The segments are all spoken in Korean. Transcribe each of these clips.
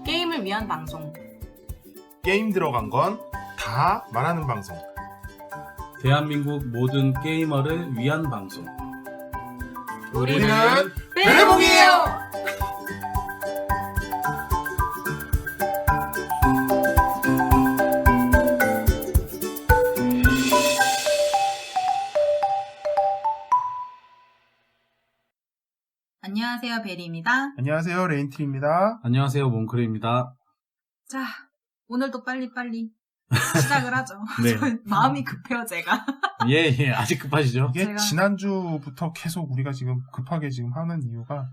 게임을 위한 방송. 게임 들어간 건 다 말하는 방송. 대한민국 모든 게이머를 위한 방송. 우리는 베레몽이에요. 안녕하세요, 베리입니다. 안녕하세요, 레인트리입니다. 안녕하세요, 몽크레입니다. 자, 오늘도 빨리빨리 시작을 하죠. 네. 마음이 급해요, 제가. 예, 아직 급하시죠? 이게 제가- 지난주부터 계속 우리가 지금 급하게 지금 하는 이유가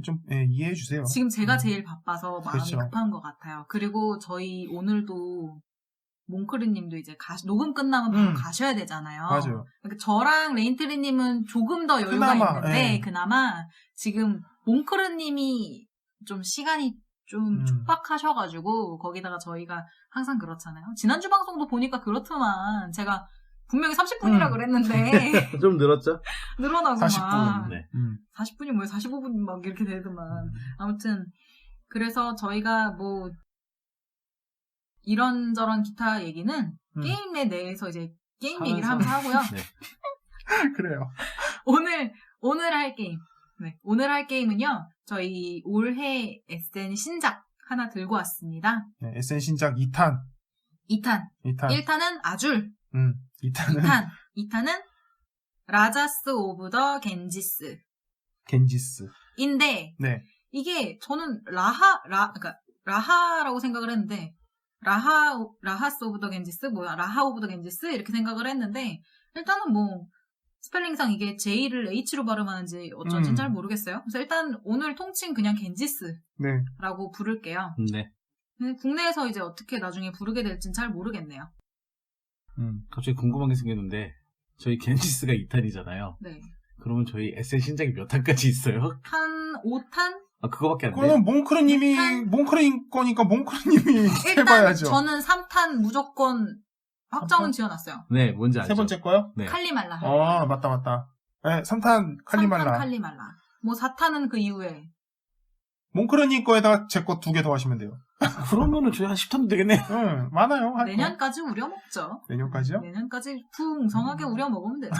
좀 이해해 주세요. 지금 제가 제일 바빠서 마음이 그렇죠. 급한 것 같아요. 그리고 저희 오늘도 몽크르님도 이제 녹음 끝나면 바로 가셔야 되잖아요. 맞아요. 그러니까 저랑 레인트리님은 조금 더 여유가 그나마, 있는데 예. 그나마 지금 몽크르님이 좀 시간이 좀 촉박하셔가지고 거기다가 저희가 항상 그렇잖아요. 지난주 방송도 보니까 그렇더만 제가 분명히 30분이라 그랬는데 좀 늘었죠? 늘어나고 40분. 막 네. 40분이 뭐예요? 45분 막 이렇게 되더만. 아무튼 그래서 저희가 뭐 이런저런 기타 얘기는 게임에 대해서 이제 게임 얘기를 하면서 하고요. 네. 그래요. 오늘 할 게임. 네. 오늘 할 게임은요. 저희 올해 SN 신작 하나 들고 왔습니다. 네, SN 신작 2탄. 2탄. 1탄은 아줄. 2탄은 2탄은 라자스 오브 더 겐지스. 겐지스. 인데 네. 이게 저는 그러니까 라하라고 생각을 했는데 라하스 오브 더 겐지스 라하 오브 더 겐지스 이렇게 생각을 했는데 일단은 뭐 스펠링상 이게 J를 H로 발음하는지 어쩐지 잘 모르겠어요. 그래서 일단 오늘 통칭 그냥 겐지스라고 네. 부를게요. 네. 근데 국내에서 이제 어떻게 나중에 부르게 될지는 잘 모르겠네요. 갑자기 궁금한 게 생겼는데, 저희 겐지스가 2탄이잖아요. 네. 그러면 저희 SN 신작이 몇 탄까지 있어요? 한 5탄? 아, 그거밖에 안 돼요? 그거는 몽크르님이 일단- 몽크르인 거니까 몽크르님이 일단 해봐야죠. 저는 3탄 무조건 확정은 3탄? 지어놨어요. 네, 뭔지 알죠? 세 번째 거요? 네. 칼리말라. 맞다. 네, 3탄 칼리말라. 3탄 칼리말라. 뭐 4탄은 그 이후에. 몽크르님 거에다가 제 거 2개 더 하시면 돼요. 그러면은 저희 한 10탄도 되겠네. 응, 많아요. 할 거. 내년까지 우려먹죠. 내년까지요? 내년까지 풍성하게 우려먹으면 되죠.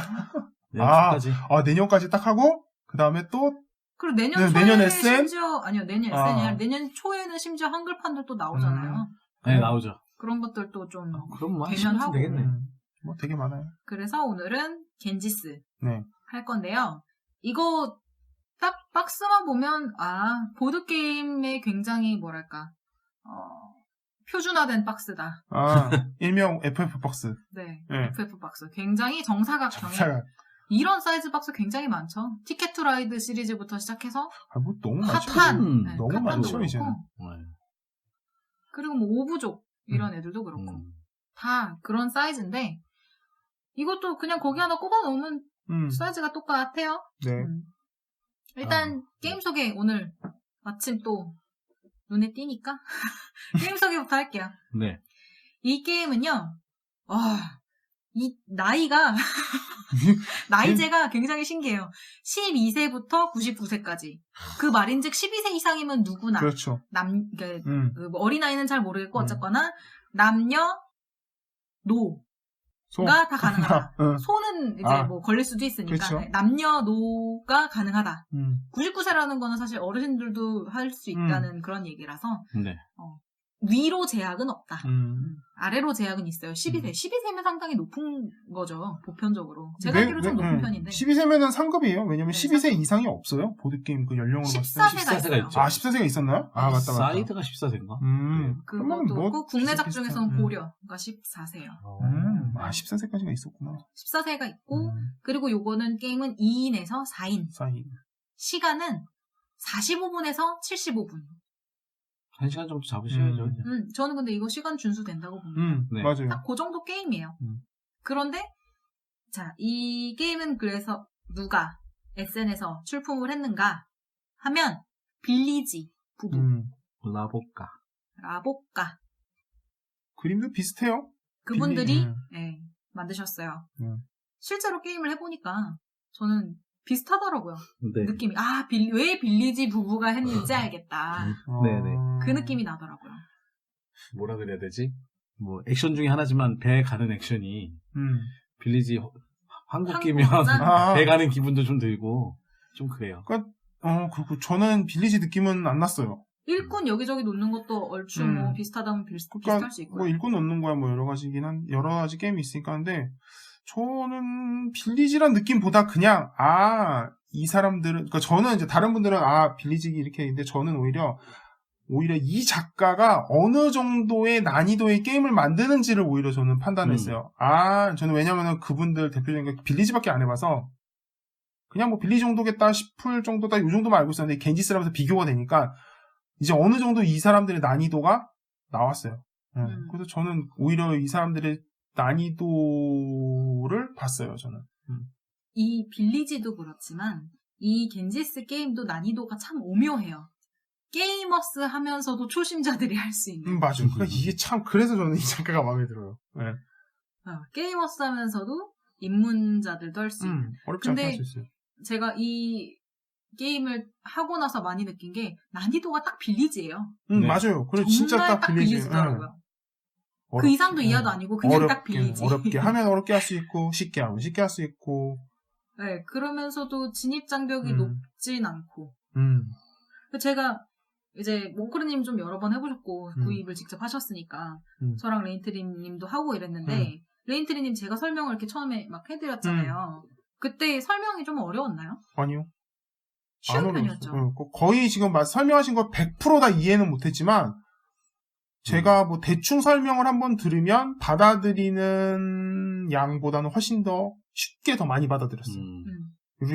내년까지. 내년까지 딱 하고, 그 다음에 또, 그리고 내년 네, 초에 내년 SN? 심지어 아니요 내년 SN이 아니라 내년 초에는 심지어 한글판들 또 나오잖아요. 네, 나오죠. 그런 것들도 좀 그럼 뭐 한 되면 10탄 하고. 되겠네. 뭐 되게 많아요. 그래서 오늘은 겐지스 네. 할 건데요. 이거 딱 박스만 보면 보드게임의 굉장히 뭐랄까 표준화된 박스다. 일명 FF 박스. 네, 네. FF 박스. 굉장히 정사각형의 이런 사이즈 박스 굉장히 많죠. 티켓 투 라이드 시리즈부터 시작해서 뭐 너무 많죠. 카탄, 네, 너무 카탄도 많죠, 그렇고, 이제는. 네. 그리고 뭐 오브족 이런 애들도 그렇고 다 그런 사이즈인데 이것도 그냥 거기 하나 꼽아 놓으면 사이즈가 똑같아요. 네. 일단 게임 소개 오늘 마침 또 눈에 띄니까 게임 소개부터 할게요. 네. 이 게임은요. 이 나이가 나이제가 굉장히 신기해요. 12세부터 99세까지. 그 말인즉 12세 이상이면 누구나 그렇죠. 뭐 어린아이는 잘 모르겠고 어쨌거나 남녀 노가 다 가능하다. 소는 이제 뭐 걸릴 수도 있으니까 그렇죠. 남녀노가 가능하다. 99세라는 거는 사실 어르신들도 할 수 있다는 그런 얘기라서 네. 위로 제약은 없다. 음. 아래로 제약은 있어요. 12세. 12세면 상당히 높은 거죠. 보편적으로. 제가 알기로 좀 높은 편인데. 12세면은 상급이에요. 왜냐면 네, 12세 상급. 이상이 없어요. 보드게임 그 연령으로 봤을 때. 14세가 14세가 있어요. 있죠. 14세가 있었나요? 맞다. 사이드가 14세인가? 그것도 있고 국내 작중에서는 고려가 14세예요. 14세까지가 있었구나. 14세가 있고 그리고 요거는 게임은 2인에서 4인. 사이. 시간은 45분에서 75분. 1시간 정도 잡으셔야죠. 저는 근데 이거 시간 준수 된다고 봅니다. 네. 맞아요. 딱 그 정도 게임이에요. 그런데 자, 이 게임은 그래서 누가 SN에서 출품을 했는가 하면 빌리지 부부 라보까 그림도 비슷해요. 그분들이 만드셨어요. 음. 실제로 게임을 해보니까 저는 비슷하더라고요. 네. 느낌이. 왜 빌리지 부부가 했는지 알겠다. 네네. 그 느낌이 나더라고요. 뭐라 그래야 되지? 뭐 액션 중에 하나지만 배 가는 액션이 빌리지 한국 끼면 한국어잖아. 배 가는 기분도 좀 들고 좀 그래요. 그리고 저는 빌리지 느낌은 안 났어요. 일꾼 여기저기 놓는 것도 얼추 뭐 비슷하다면 비슷할 수 있고요. 뭐 일꾼 넣는 거야 뭐 여러 가지 게임이 있으니까. 근데 저는 빌리지란 느낌보다 그냥 이 사람들은, 그러니까 저는 이제 다른 분들은 빌리지 이렇게 있는데, 저는 오히려 이 작가가 어느 정도의 난이도의 게임을 만드는지를 오히려 저는 판단했어요. 저는 왜냐면은 그분들 대표적인 게 빌리지밖에 안 해봐서 그냥 뭐 빌리지 정도겠다 싶을 정도다, 요 정도만 알고 있었는데 겐지스라면서 비교가 되니까 이제 어느 정도 이 사람들의 난이도가 나왔어요. 그래서 저는 오히려 이 사람들의 난이도를 봤어요, 저는. 이 빌리지도 그렇지만 이 겐지스 게임도 난이도가 참 오묘해요. 게이머스 하면서도 초심자들이 할 수 있는. 맞아. 그러니까 이게 참, 그래서 저는 이 작가가 마음에 들어요. 네. 게이머스 하면서도 입문자들도 할 수 있는. 어렵지 않게 할 근데 수 있어요. 제가 이 게임을 하고 나서 많이 느낀 게 난이도가 딱 빌리지예요. 네. 맞아요. 그래 진짜 딱 빌리지더라고요. 그 이상도 이하도 아니고 그냥 딱 빌리지. 어렵게 하면 어렵게 할 수 있고 쉽게 하면 쉽게 할 수 있고. 네, 그러면서도 진입 장벽이 높진 않고. 제가 이제 몽크르님 좀 여러 번 해보셨고 구입을 직접 하셨으니까 저랑 레인트리님도 하고 이랬는데 레인트리님 제가 설명을 이렇게 처음에 막 해드렸잖아요. 그때 설명이 좀 어려웠나요? 아니요. 쉬운 편이었죠. 거의 지금 설명하신 거 100% 다 이해는 못했지만 제가 뭐 대충 설명을 한번 들으면 받아들이는 양보다는 훨씬 더 쉽게 더 많이 받아들였어요.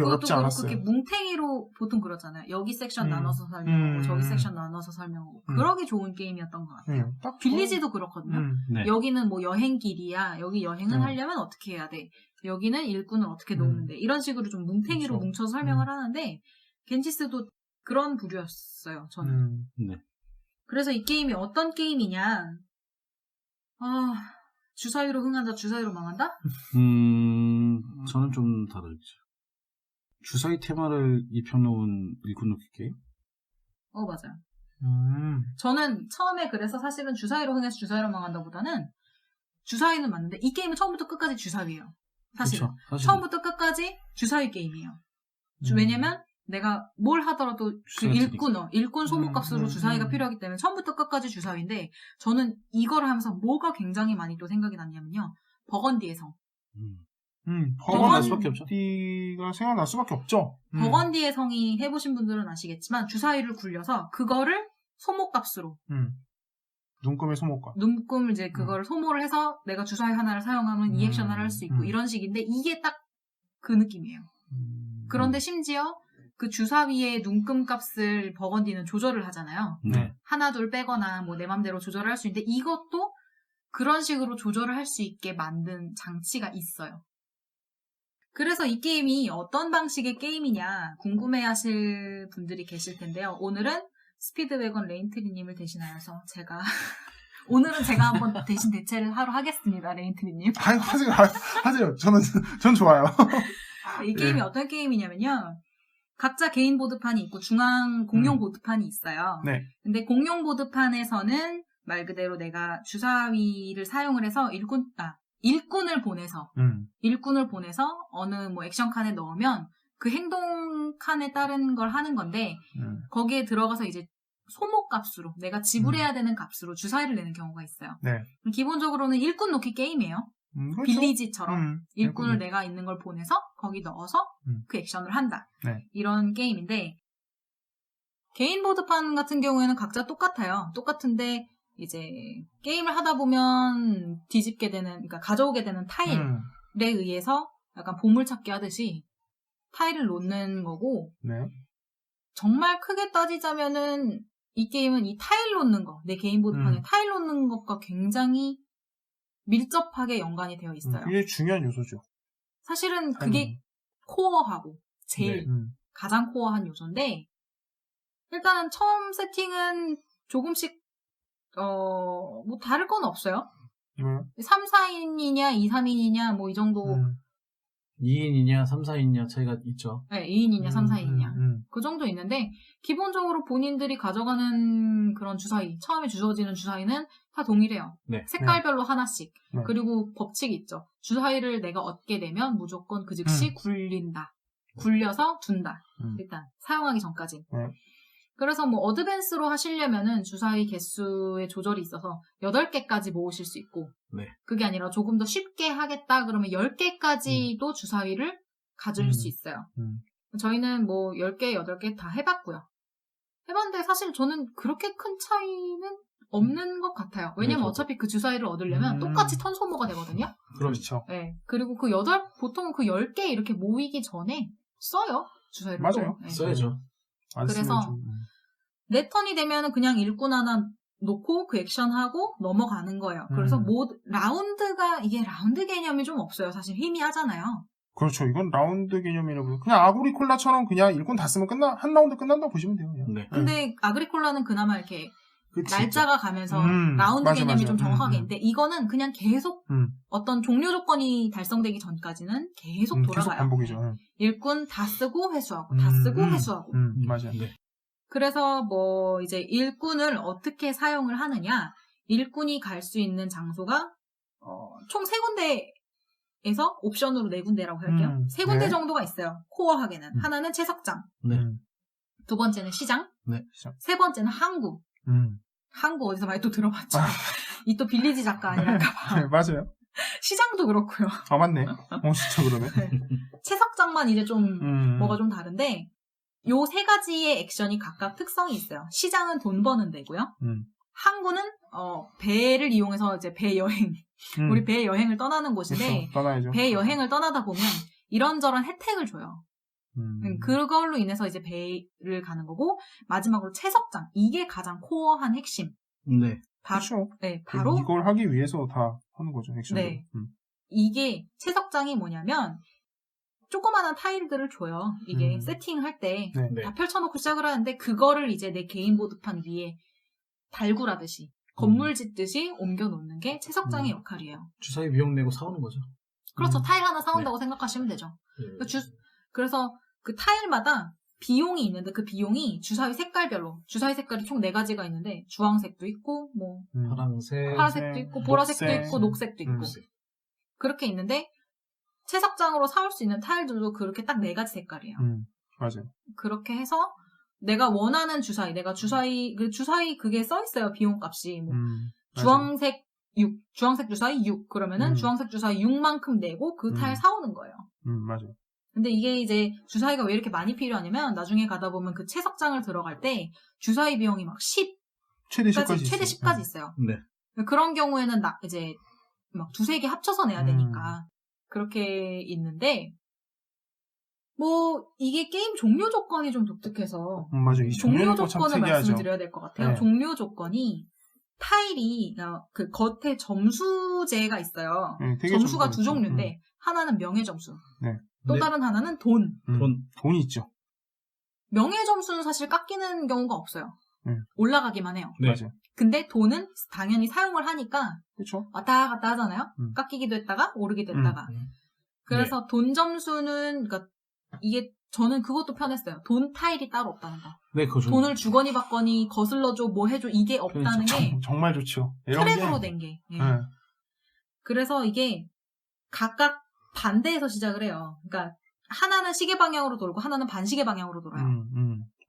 어렵지 않았어요. 그렇게 뭉탱이로 보통 그러잖아요. 여기 섹션 나눠서 설명하고 저기 섹션 나눠서 설명하고 그러기 좋은 게임이었던 것 같아요. 빌리지도 그렇거든요. 네. 여기는 뭐 여행길이야. 여기 여행을 하려면 어떻게 해야 돼. 여기는 일꾼을 어떻게 놓으면 돼. 이런 식으로 좀 뭉탱이로 그렇죠. 뭉쳐서 설명을 하는데 겐지스도 그런 부류였어요. 저는. 네. 그래서 이 게임이 어떤 게임이냐. 주사위로 흥한다, 주사위로 망한다? 저는 좀 다르죠. 주사위 테마를 입혀놓은 일꾼 놓기 게임? 맞아요. 저는 처음에 그래서 사실은 주사위로 흥해서 주사위로 망한다보다는 주사위는 맞는데 이 게임은 처음부터 끝까지 주사위예요. 사실은. 그쵸, 처음부터 끝까지 주사위 게임이에요. 왜냐면 내가 뭘 하더라도 그 일꾼 소모값으로 주사위가 필요하기 때문에 처음부터 끝까지 주사위인데 저는 이걸 하면서 뭐가 굉장히 많이 또 생각이 났냐면요. 버건디의 성. 버건디가 생각날 수밖에 없죠. 버건디의 성이 해보신 분들은 아시겠지만 주사위를 굴려서 그거를 소모값으로 눈금의 소모값. 눈금을 이제 그거를 소모를 해서 내가 주사위 하나를 사용하면 이 액션을 할 수 있고 이런 식인데 이게 딱 그 느낌이에요. 그런데 심지어 그 주사위의 눈금 값을 버건디는 조절을 하잖아요. 네. 하나 둘 빼거나 뭐 내 맘대로 조절을 할 수 있는데 이것도 그런 식으로 조절을 할 수 있게 만든 장치가 있어요. 그래서 이 게임이 어떤 방식의 게임이냐 궁금해하실 분들이 계실 텐데요. 오늘은 스피드웨건 레인트리님을 대신하여서 오늘은 제가 한번 대신 대체를 하러 하겠습니다, 레인트리님. 하세요. 전 좋아요. 이 게임이 어떤 게임이냐면요. 각자 개인 보드판이 있고 중앙 공용 보드판이 있어요. 네. 근데 공용 보드판에서는 말 그대로 내가 주사위를 사용을 해서 일꾼을 보내서 어느 뭐 액션 칸에 넣으면 그 행동 칸에 따른 걸 하는 건데 거기에 들어가서 이제 소모 값으로 내가 지불해야 되는 값으로 주사위를 내는 경우가 있어요. 네. 기본적으로는 일꾼 놓기 게임이에요. 그렇죠. 빌리지처럼 일꾼을 내가 있는 걸 보내서 거기 넣어서 그 액션을 한다. 네. 이런 게임인데 개인 보드판 같은 경우에는 각자 똑같아요. 똑같은데 이제 게임을 하다 보면 뒤집게 되는, 그러니까 가져오게 되는 타일에 의해서 약간 보물찾기 하듯이 타일을 놓는 거고 네. 정말 크게 따지자면은 이 게임은 이 타일 놓는 거, 내 개인 보드판에 타일 놓는 것과 굉장히 밀접하게 연관이 되어 있어요. 그게 중요한 요소죠. 사실은 그게 코어하고 제일 네. 가장 코어한 요소인데 일단은 처음 세팅은 조금씩 뭐 다를 건 없어요. 3, 4인이냐 2, 3인이냐 뭐 이 정도 2인이냐 3, 4인이냐 차이가 있죠. 네, 2인이냐 3, 4인이냐. 그 정도 있는데 기본적으로 본인들이 가져가는 그런 주사위, 처음에 주어지는 주사위는 다 동일해요. 네. 색깔별로 하나씩. 네. 그리고 법칙이 있죠. 주사위를 내가 얻게 되면 무조건 그 즉시 굴린다. 굴려서 둔다. 일단 사용하기 전까지. 그래서 뭐 어드밴스로 하시려면은 주사위 개수의 조절이 있어서 8개까지 모으실 수 있고 네. 그게 아니라 조금 더 쉽게 하겠다 그러면 10개까지도 주사위를 가질 수 있어요. 저희는 뭐 10개, 8개 다 해봤고요. 해봤는데 사실 저는 그렇게 큰 차이는 없는 것 같아요. 왜냐면 네, 어차피 그 주사위를 얻으려면 똑같이 턴 소모가 되거든요. 그렇죠. 네. 그리고 보통 그 10개 이렇게 모이기 전에 써요. 주사위를. 맞아요. 네. 써야죠. 그래서 내 턴이 되면은 그냥 일꾼 하나 놓고 그 액션하고 넘어가는 거예요. 그래서 이게 라운드 개념이 좀 없어요. 사실 희미하잖아요. 그렇죠. 이건 라운드 개념이라고. 그냥 아그리콜라처럼 그냥 일꾼 다 쓰면 한 라운드 끝난다고 보시면 돼요. 그냥. 네. 근데 아그리콜라는 그나마 이렇게 그치, 날짜가 가면서 라운드 맞아, 개념이 맞아. 좀 정확하게 있는데 이거는 그냥 계속 어떤 종료 조건이 달성되기 전까지는 계속 돌아가요. 계속 반복이죠. 일꾼 다 쓰고 회수하고 다 쓰고 회수하고. 맞아요. 네. 그래서 뭐 이제 일꾼을 어떻게 사용을 하느냐. 일꾼이 갈 수 있는 장소가 총 3군데에서 옵션으로 4군데라고 할게요. 3군데 네. 정도가 있어요. 코어하게는. 하나는 채석장. 네. 두 번째는 시장. 네. 세 번째는 항구. 항구 어디서 많이 또 들어봤죠. 이 또 빌리지 작가 아니랄까봐. 네, 맞아요. 시장도 그렇고요. 아, 맞네. 진짜 그러네. 채석장만 이제 좀 뭐가 좀 다른데 요 3가지의 액션이 각각 특성이 있어요. 시장은 돈 버는 데고요. 항구는 배를 이용해서 이제 배 여행, 우리 배 여행을 떠나는 곳인데 그렇죠. 떠나야죠. 배 여행을 떠나다 보면 이런저런 혜택을 줘요. 그걸로 인해서 이제 배를 가는 거고 마지막으로 채석장 이게 가장 코어한 핵심. 네. 그렇죠. 네, 바로 이걸 하기 위해서 다 하는 거죠. 액션도. 네. 이게 채석장이 뭐냐면 조그마한 타일들을 줘요. 이게 세팅할 때 다 네. 펼쳐놓고 시작을 하는데 그거를 이제 내 게임보드판 위에 달굴하듯이 건물 짓듯이 옮겨놓는 게 채석장의 역할이에요. 주사위 비용 내고 사오는 거죠. 그렇죠. 타일 하나 사온다고 생각하시면 되죠. 그래서 그 타일마다 비용이 있는데 그 비용이 주사위 색깔별로 주사위 색깔이 총 4가지가 있는데 주황색도 있고 뭐 파란색도 있고 보라색도 녹색. 있고 녹색도 있고 그렇게 있는데 채석장으로 사올 수 있는 타일들도 그렇게 딱 4가지 색깔이에요. 맞아요. 그렇게 해서 내가 원하는 주사위 그게 써 있어요. 비용값이 뭐 주황색 주사위 6 그러면은 주황색 주사위 6만큼 내고 그 타일 사오는 거예요. 맞아요. 근데 이게 이제 주사위가 왜 이렇게 많이 필요하냐면 나중에 가다 보면 그 채석장을 들어갈 때 주사위 비용이 막 10 최대 10까지 최대 10까지 있어요. 네. 그런 경우에는 이제 막 2-3개 합쳐서 내야 되니까 그렇게 있는데 뭐 이게 게임 종료 조건이 좀 독특해서 맞아요. 이 종료 참 조건을 특이하죠. 말씀을 드려야 될 것 같아요. 네. 종료 조건이 타일이 그 겉에 점수제가 있어요. 네, 되게 점수가 점수가 2 종류인데 하나는 명예 점수, 네. 또 다른 하나는 돈. 돈이 있죠. 명예 점수는 사실 깎이는 경우가 없어요. 올라가기만 해요. 네. 맞아요. 근데 돈은 당연히 사용을 하니까 그렇죠. 왔다 갔다 하잖아요. 깎이기도 했다가 오르기도 했다가. 그래서 돈 점수는 그러니까 이게 저는 그것도 편했어요. 돈 타일이 따로 없다는 거. 네, 그거 돈을 주거니 받거니 거슬러줘 뭐 해줘 이게 없다는 게 정말 좋죠. 트랙으로 된 게. 예. 그래서 이게 각각 반대에서 시작을 해요. 그러니까 하나는 시계 방향으로 돌고 하나는 반시계 방향으로 돌아요.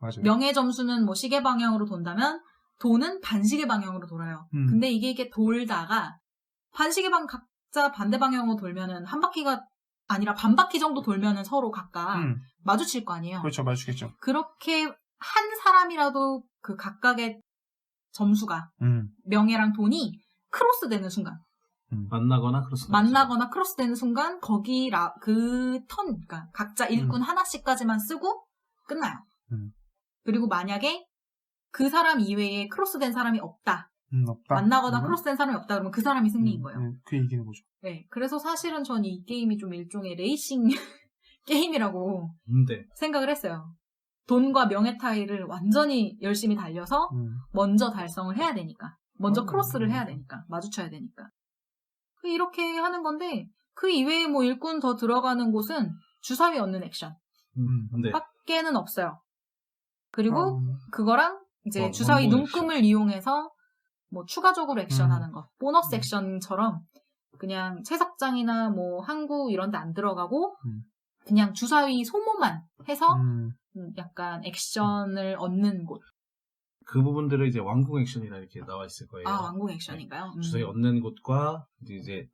맞아요. 명예 점수는 뭐 시계 방향으로 돈다면 돈은 반시계 방향으로 돌아요. 근데 이게 돌다가 반시계 각자 반대 방향으로 돌면은 한 바퀴가 아니라 반 바퀴 정도 돌면은 서로 각각 마주칠 거 아니에요. 그렇죠. 마주치겠죠. 그렇게 한 사람이라도 그 각각의 점수가 명예랑 돈이 크로스되는 순간 만나거나 크로스되는 순간 거기 그러니까 각자 일꾼 하나씩까지만 쓰고 끝나요. 그리고 만약에 그 사람 이외에 크로스된 사람이 없다. 만나거나 크로스된 사람이 없다 그러면 그 사람이 승리인 거예요. 그게 이기는 거죠. 네, 그래서 사실은 전 이 게임이 좀 일종의 레이싱 게임이라고 생각을 했어요. 돈과 명예 타일을 완전히 열심히 달려서 먼저 달성을 해야 되니까. 먼저 크로스를 해야 되니까. 마주쳐야 되니까. 이렇게 하는 건데 그 이외에 뭐 일꾼 더 들어가는 곳은 주사위 얻는 액션 네. 밖에는 없어요. 그리고 음. 그거랑 이제 원- 주사위 원본 눈금을 이용해서 뭐 추가적으로 액션하는 거, 보너스 액션처럼 그냥 채석장이나 뭐 항구 이런 데 안 들어가고 그냥 주사위 소모만 해서 약간 액션을 얻는 곳. 그 부분들을 이제 왕궁 액션이라 이렇게 나와 있을 거예요. 아, 왕궁 액션인가요? 주사위 얻는 곳과 이제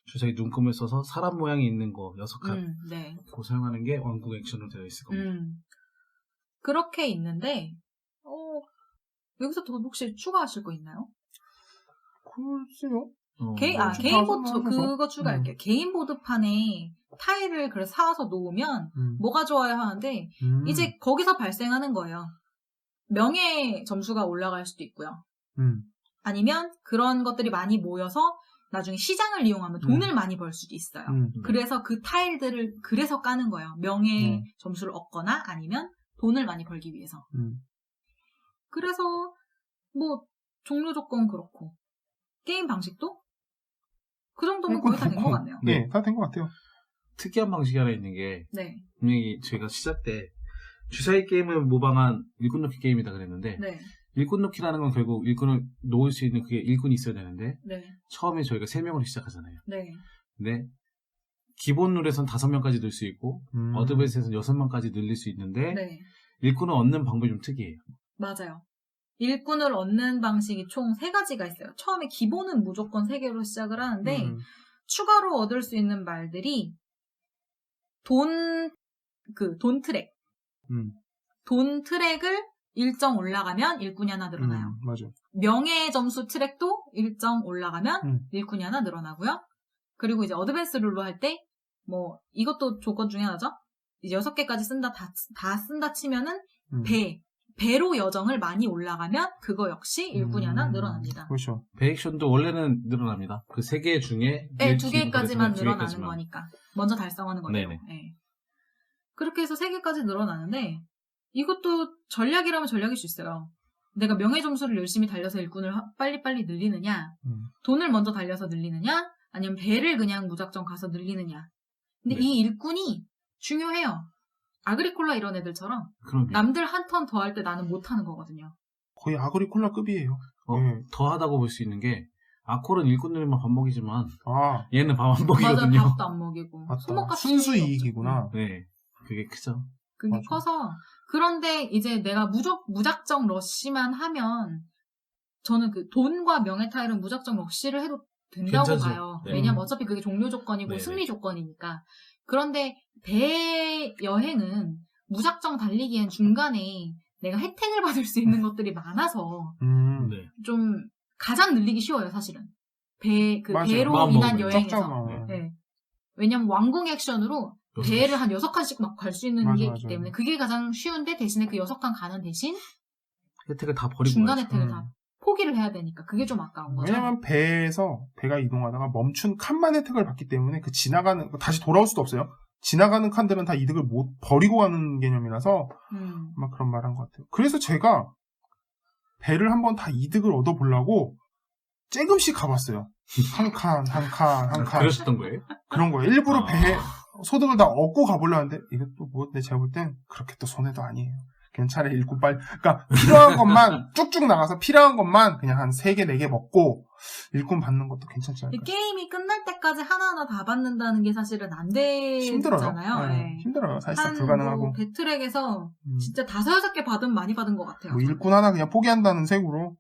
주사위 눈금을 써서 사람 모양이 있는 거 6칸 네. 그 사용하는 게 왕궁 액션으로 되어 있을 겁니다. 그렇게 있는데 여기서 더 혹시 추가하실 거 있나요? 글쎄요. 개인 보드 하면서. 그거 추가할게요. 개인 보드판에 타일을 그래서 사와서 놓으면 뭐가 좋아요 하는데 이제 거기서 발생하는 거예요. 명예 점수가 올라갈 수도 있고요. 아니면 그런 것들이 많이 모여서 나중에 시장을 이용하면 돈을 많이 벌 수도 있어요. 그래서 그 타일들을 그래서 까는 거예요. 명예 점수를 얻거나 아니면 돈을 많이 벌기 위해서. 그래서 뭐 종료 조건 그렇고 게임 방식도 그 정도면 거의 다 된 것 같네요. 네, 다 된 것 같아요. 특이한 방식이 하나 있는 게 네. 분명히 저희가 시작 때 주사위 게임을 모방한 일꾼 놓기 게임이다 그랬는데 네. 일꾼 놓기라는 건 결국 일꾼을 놓을 수 있는 그게 일꾼이 있어야 되는데 네. 처음에 저희가 3명으로 시작하잖아요. 네. 근데 기본 룰에선 5명까지 넣을 수 있고 어드밴스에서는 6명까지 늘릴 수 있는데 네. 일꾼을 얻는 방법이 좀 특이해요. 맞아요. 일꾼을 얻는 방식이 총 3가지가 있어요. 처음에 기본은 무조건 3개로 시작을 하는데 추가로 얻을 수 있는 말들이 돈 트랙. 돈 트랙을 일정 올라가면 일꾼이 하나 늘어나요. 맞아요. 명예 점수 트랙도 일정 올라가면 일꾼이 하나 늘어나고요. 그리고 이제 어드밴스 룰로 할 때 뭐 이것도 조건 중에 하나죠. 이제 6개까지 쓴다 다 쓴다 치면은 배로 여정을 많이 올라가면 그거 역시 일꾼이 하나 늘어납니다. 그렇죠. 배 액션도 원래는 늘어납니다. 그 3개 중에 네, 2개까지만 두 늘어나는 개까지만. 거니까. 먼저 달성하는 거죠. 네네. 네. 그렇게 해서 3개까지 늘어나는데 이것도 전략이라면 전략일 수 있어요. 내가 명예 점수를 열심히 달려서 일꾼을 빨리빨리 늘리느냐, 돈을 먼저 달려서 늘리느냐, 아니면 배를 그냥 무작정 가서 늘리느냐. 근데 네. 이 일꾼이 중요해요. 아그리콜라 이런 애들처럼 그럼요. 남들 한 턴 더 할 때 나는 못하는 거거든요. 거의 아그리콜라급이에요. 더 하다고 볼 수 있는 게 아콜은 일꾼 늘리면 밥 먹이지만 아, 얘는 밥 안 맞아, 먹이거든요. 밥도 안 먹이고 맞다. 소모값 순수 이익이구나. 네, 그게 크죠. 그게 맞아. 커서 그런데 이제 내가 무작정 러쉬만 하면 저는 그 돈과 명예 타일은 무작정 러쉬를 해도 된다고 괜찮죠. 봐요. 네. 왜냐면 어차피 그게 종료 조건이고 네네. 승리 조건이니까. 그런데 배 여행은 무작정 달리기엔 중간에 내가 혜택을 받을 수 있는 것들이 많아서 네. 좀 가장 늘리기 쉬워요, 사실은. 맞아요. 배로 마음 인한 먹으면 여행에서. 적잖아. 네. 왜냐면 왕궁 액션으로 배를 한 6칸씩 막 갈 수 있는 맞아, 게 맞아. 있기 때문에 그게 가장 쉬운데 대신에 그 6칸 가는 대신 혜택을 다 버리고 중간 가야죠. 혜택을 다 포기를 해야 되니까 그게 좀 아까운 거죠. 왜냐면 배가 이동하다가 멈춘 칸만 혜택을 받기 때문에 그 지나가는 다시 돌아올 수도 없어요. 지나가는 칸들은 다 이득을 못 버리고 가는 개념이라서 아마 그런 말 한 것 같아요. 그래서 제가 배를 한번 다 이득을 얻어보려고 조금씩 가봤어요. 한 칸. 그러셨던 거예요? 그런 거예요. 일부러 배 소득을 다 얻고 가보려는데 이것도 뭐 제가 볼 땐 그렇게 또 손해도 아니에요. 그냥 차라리 일꾼 빨리 그러니까 필요한 것만 쭉쭉 나가서 필요한 것만 그냥 한 3개 4개 먹고 일꾼 받는 것도 괜찮지 이 않을까. 게임이 끝날 때까지 하나하나 다 받는다는 게 사실은 안 되잖아요. 네. 힘들어요. 사실상 한 불가능하고. 뭐 배트랙에서 진짜 5-6개 받으면 많이 받은 것 같아요. 뭐 일꾼 하나 그냥 포기한다는 색으로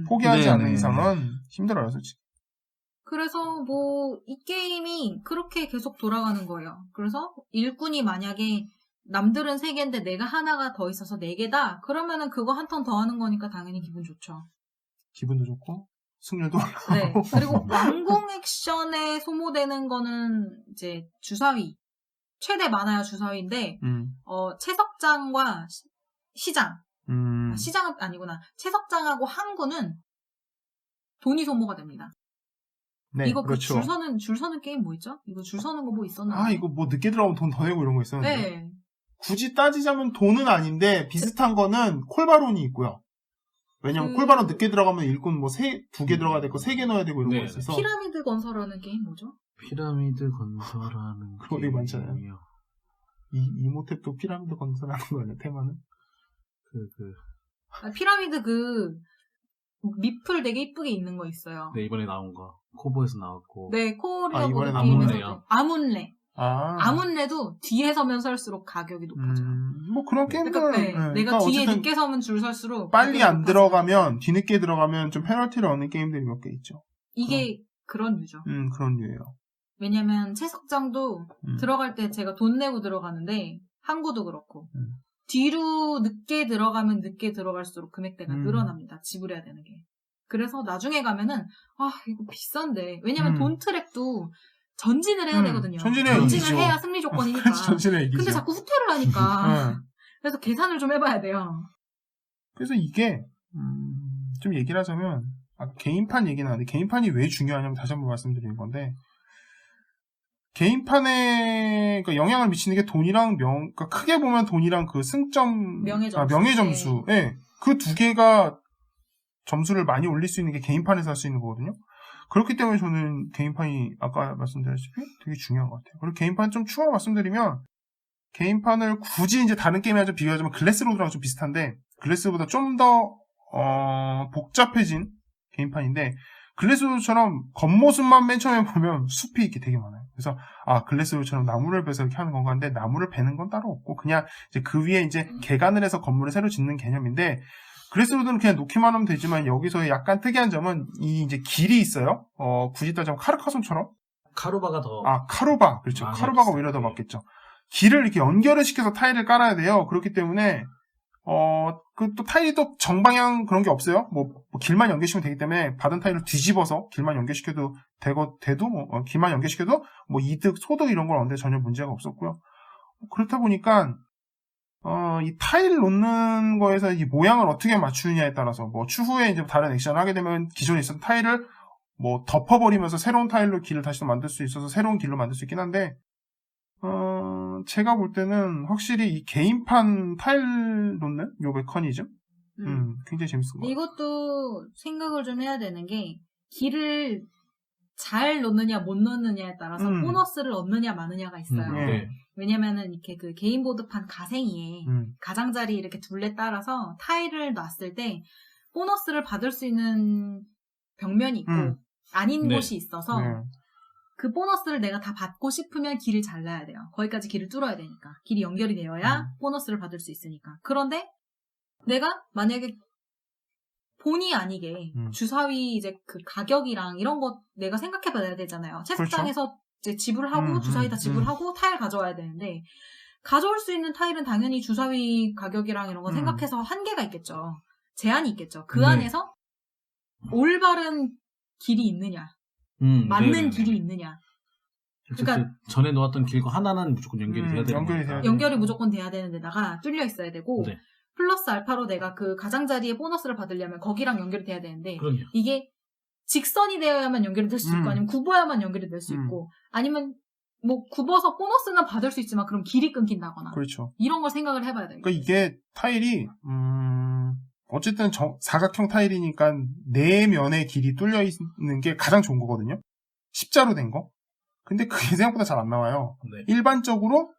포기하지 네네. 않는 이상은 힘들어요, 솔직히. 그래서 뭐 이 게임이 그렇게 계속 돌아가는 거예요. 그래서 일꾼이 만약에 남들은 3개인데 내가 하나가 더 있어서 4개다. 그러면은 그거 한 턴 더 하는 거니까 당연히 기분 좋죠. 기분도 좋고 승률도 네. 그리고 왕궁 액션에 소모되는 거는 이제 주사위. 최대 많아야 주사위인데 채석장과 시장. 시장은 아니구나. 채석장하고 항구는 돈이 소모가 됩니다. 네, 이거 그렇죠. 줄 서는 게임 뭐 있죠? 이거 줄 서는 거 뭐 있었나? 아, 이거 뭐 늦게 들어가면 돈 더 내고 이런 거 있었는데. 네. 굳이 따지자면 돈은 아닌데 비슷한 거는 콜바론이 있고요. 왜냐면 콜바론 늦게 들어가면 일꾼 뭐 2개 들어가야 되고 3개 넣어야 되고 이런 네. 거 있어서. 피라미드 건설하는 게임 뭐죠? 피라미드 건설하는 그거 되게 많잖아요. 게임이요. 이모탭도 피라미드 건설하는 거 아니야, 테마는? 피라미드 밑풀 되게 이쁘게 있는 거 있어요. 네, 이번에 나온 거. 코보에서 나왔고. 네, 코리아 이번에 보드 게임에서 아문레요. 아문레. 아. 아문레도 뒤에 서면 설수록 가격이 높아져요. 뭐 그런 게임들. 그러니까 네, 네, 내가 그러니까 뒤에 어쨌든 늦게 서면 줄 설수록 빨리 가격이 안 높아져요. 들어가면, 뒤늦게 들어가면 좀 페널티를 얻는 게임들이 몇 개 있죠. 이게 그런 유죠. 그런 류예요. 왜냐면 채석장도 들어갈 때 제가 돈 내고 들어가는데 항구도 그렇고 뒤로 늦게 들어가면 늦게 들어갈수록 금액대가 늘어납니다. 지불해야 되는 게. 그래서 나중에 가면은 이거 비싼데. 왜냐면 돈 트랙도 전진을 해야 되거든요. 전진을 해야 승리 조건이니까. 그렇지, 전진의 얘기죠. 근데 자꾸 후퇴를 하니까. 그래서 계산을 좀 해봐야 돼요. 그래서 이게 좀 얘기를 하자면 개인판 얘기는 하는데 개인판이 왜 중요하냐면 다시 한번 말씀드리는 건데 개인판에 그러니까 영향을 미치는 게 돈이랑 그러니까 크게 보면 돈이랑 그 승점 명예 점수. 명예 점수. 예. 그 두 개가 점수를 많이 올릴 수 있는 게 개인판에서 할 수 있는 거거든요. 그렇기 때문에 저는 개인판이 아까 말씀드렸다시피 되게 중요한 것 같아요. 그리고 개인판 좀 추가로 말씀드리면 개인판을 굳이 이제 다른 게임이랑 좀 비교하자면 글래스로드랑 좀 비슷한데 글래스보다 좀 더 복잡해진 개인판인데 글래스로드처럼 겉모습만 맨 처음에 보면 숲이 이렇게 되게 많아요. 그래서 글래스로드처럼 나무를 베서 이렇게 하는 건가 하는데 나무를 베는 건 따로 없고 그냥 이제 그 위에 이제 개간을 해서 건물을 새로 짓는 개념인데 글래스로드는 그냥 놓기만 하면 되지만 여기서 약간 특이한 점은 이 이제 길이 있어요. 굳이 따지면 카르카손처럼 카루바가 더. 카루바. 그렇죠. 카루바가 오히려 더 맞겠죠. 길을 이렇게 연결을 시켜서 타일을 깔아야 돼요. 그렇기 때문에 또 타일이 또 정방향 그런 게 없어요. 뭐 길만 연결시키면 되기 때문에 받은 타일을 뒤집어서 길만 연결시켜도 돼도 길만 연결시켜도 뭐 이득, 소득 이런 건 없는데 전혀 문제가 없었고요. 그렇다 보니까 이 타일 놓는 거에서 이 모양을 어떻게 맞추느냐에 따라서 뭐 추후에 이제 다른 액션을 하게 되면 기존에 있었던 타일을 뭐 덮어버리면서 새로운 타일로 길을 다시 또 만들 수 있어서 새로운 길로 만들 수 있긴 한데 제가 볼 때는 확실히 이 개인판 타일 놓는 요 메커니즘 굉장히 재밌은 것 같아요. 이것도 생각을 좀 해야 되는 게 길을 잘 놓느냐 못 놓느냐에 따라서 보너스를 얻느냐 마느냐가 있어요. 네. 왜냐면은 이렇게 그 개인보드판 가생이에 가장자리 이렇게 둘레 따라서 타일을 놨을 때 보너스를 받을 수 있는 벽면이 있고 아닌 네. 곳이 있어서 그 보너스를 내가 다 받고 싶으면 길을 잘라야 돼요. 거기까지 길을 뚫어야 되니까. 길이 연결이 되어야 보너스를 받을 수 있으니까. 그런데 내가 만약에 본의 아니게 주사위 이제 그 가격이랑 이런 거 내가 생각해 봐야 되잖아요. 채석장에서 이제 지불하고 주사위 다 지불하고 타일 가져와야 되는데 가져올 수 있는 타일은 당연히 주사위 가격이랑 이런 거 생각해서 한계가 있겠죠. 제한이 있겠죠. 그 안에서 올바른 길이 있느냐. 맞는 네네네. 길이 있느냐. 그러니까 전에 놓았던 길과 하나는 무조건 연결이 돼야 되는 연결이 거니까. 돼야 연결이 무조건 돼야 되는 데다가 뚫려 있어야 되고 네. 플러스 알파로 내가 그 가장자리에 보너스를 받으려면 거기랑 연결이 돼야 되는데 그럼요. 이게 직선이 되어야만 연결이 될 수 있고 아니면 굽어야만 연결이 될 수 있고 아니면 뭐 굽어서 보너스는 받을 수 있지만 그럼 길이 끊긴다거나 그렇죠. 이런 걸 생각을 해봐야 돼요. 그러니까 이게 타일이 어쨌든 사각형 타일이니까 네 면의 길이 뚫려 있는 게 가장 좋은 거거든요. 십자로 된 거. 근데 그게 생각보다 잘 안 나와요. 네. 일반적으로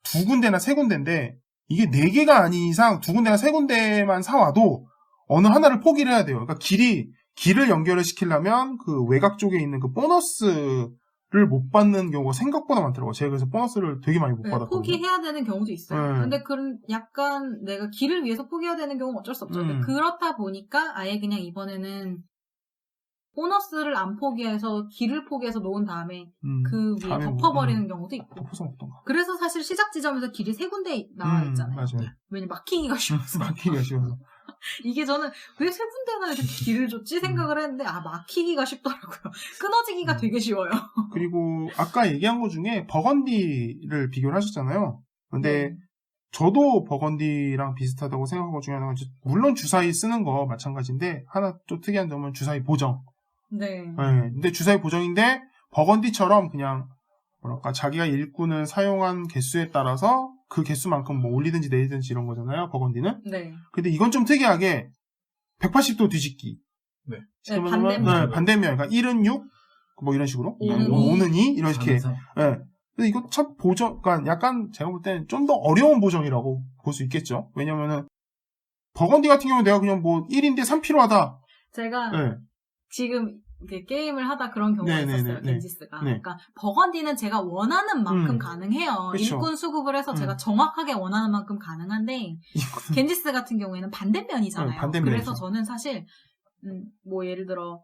두 군데나 세 군데인데 이게 네 개가 아닌 이상 두 군데나 세 군데만 사와도 어느 하나를 포기를 해야 돼요. 그러니까 길을 연결을 시키려면 그 외곽 쪽에 있는 그 보너스를 못 받는 경우가 생각보다 많더라고요. 제가 그래서 보너스를 되게 많이 못 받았거든요. 포기해야 되는 경우도 있어요. 네. 근데 그런 약간 내가 길을 위해서 포기해야 되는 경우는 어쩔 수 없죠. 근데 그렇다 보니까 아예 그냥 이번에는 보너스를 안 포기해서 길을 포기해서 놓은 다음에 그 위에 다음에 덮어버리는 경우도 있고. 덮어서 먹던가. 그래서 사실 시작 지점에서 길이 세 군데 나와 있잖아요. 맞아요. 왜냐면 막히기가 쉬워서. 막히기가 쉬워서. 이게 저는 왜 세 군데나 이렇게 길을 줬지 생각을 했는데 막히기가 쉽더라고요. 끊어지기가 되게 쉬워요. 그리고 아까 얘기한 것 중에 버건디를 비교를 하셨잖아요. 근데 저도 버건디랑 비슷하다고 생각한 것 중에 하나가 물론 주사위 쓰는 거 마찬가지인데 하나 또 특이한 점은 주사위 보정. 네. 근데 주사위 보정인데 버건디처럼 그냥 뭐랄까 자기가 일꾼을 사용한 개수에 따라서 그 개수만큼 뭐 올리든지 내리든지 이런 거잖아요. 버건디는. 네. 근데 이건 좀 특이하게 180도 뒤집기. 네. 반대면. 반대면. 그러니까 1은 6, 뭐 이런 식으로 오는 이. 오는 이 이런 식의 예. 근데 이거 참 그러니까 약간 제가 볼 때는 좀 더 어려운 보정이라고 볼 수 있겠죠. 왜냐면은 버건디 같은 경우는 내가 그냥 뭐 1인데 3필요하다. 제가 네. 지금 이렇게 게임을 하다 그런 경우가 있었어요. 겐지스가. 네. 그러니까 버건디는 제가 원하는 만큼 가능해요. 그쵸. 일꾼 수급을 해서 제가 정확하게 원하는 만큼 가능한데 겐지스 같은 경우에는 반대면이잖아요. 네, 반대면이죠. 그래서 저는 사실 뭐 예를 들어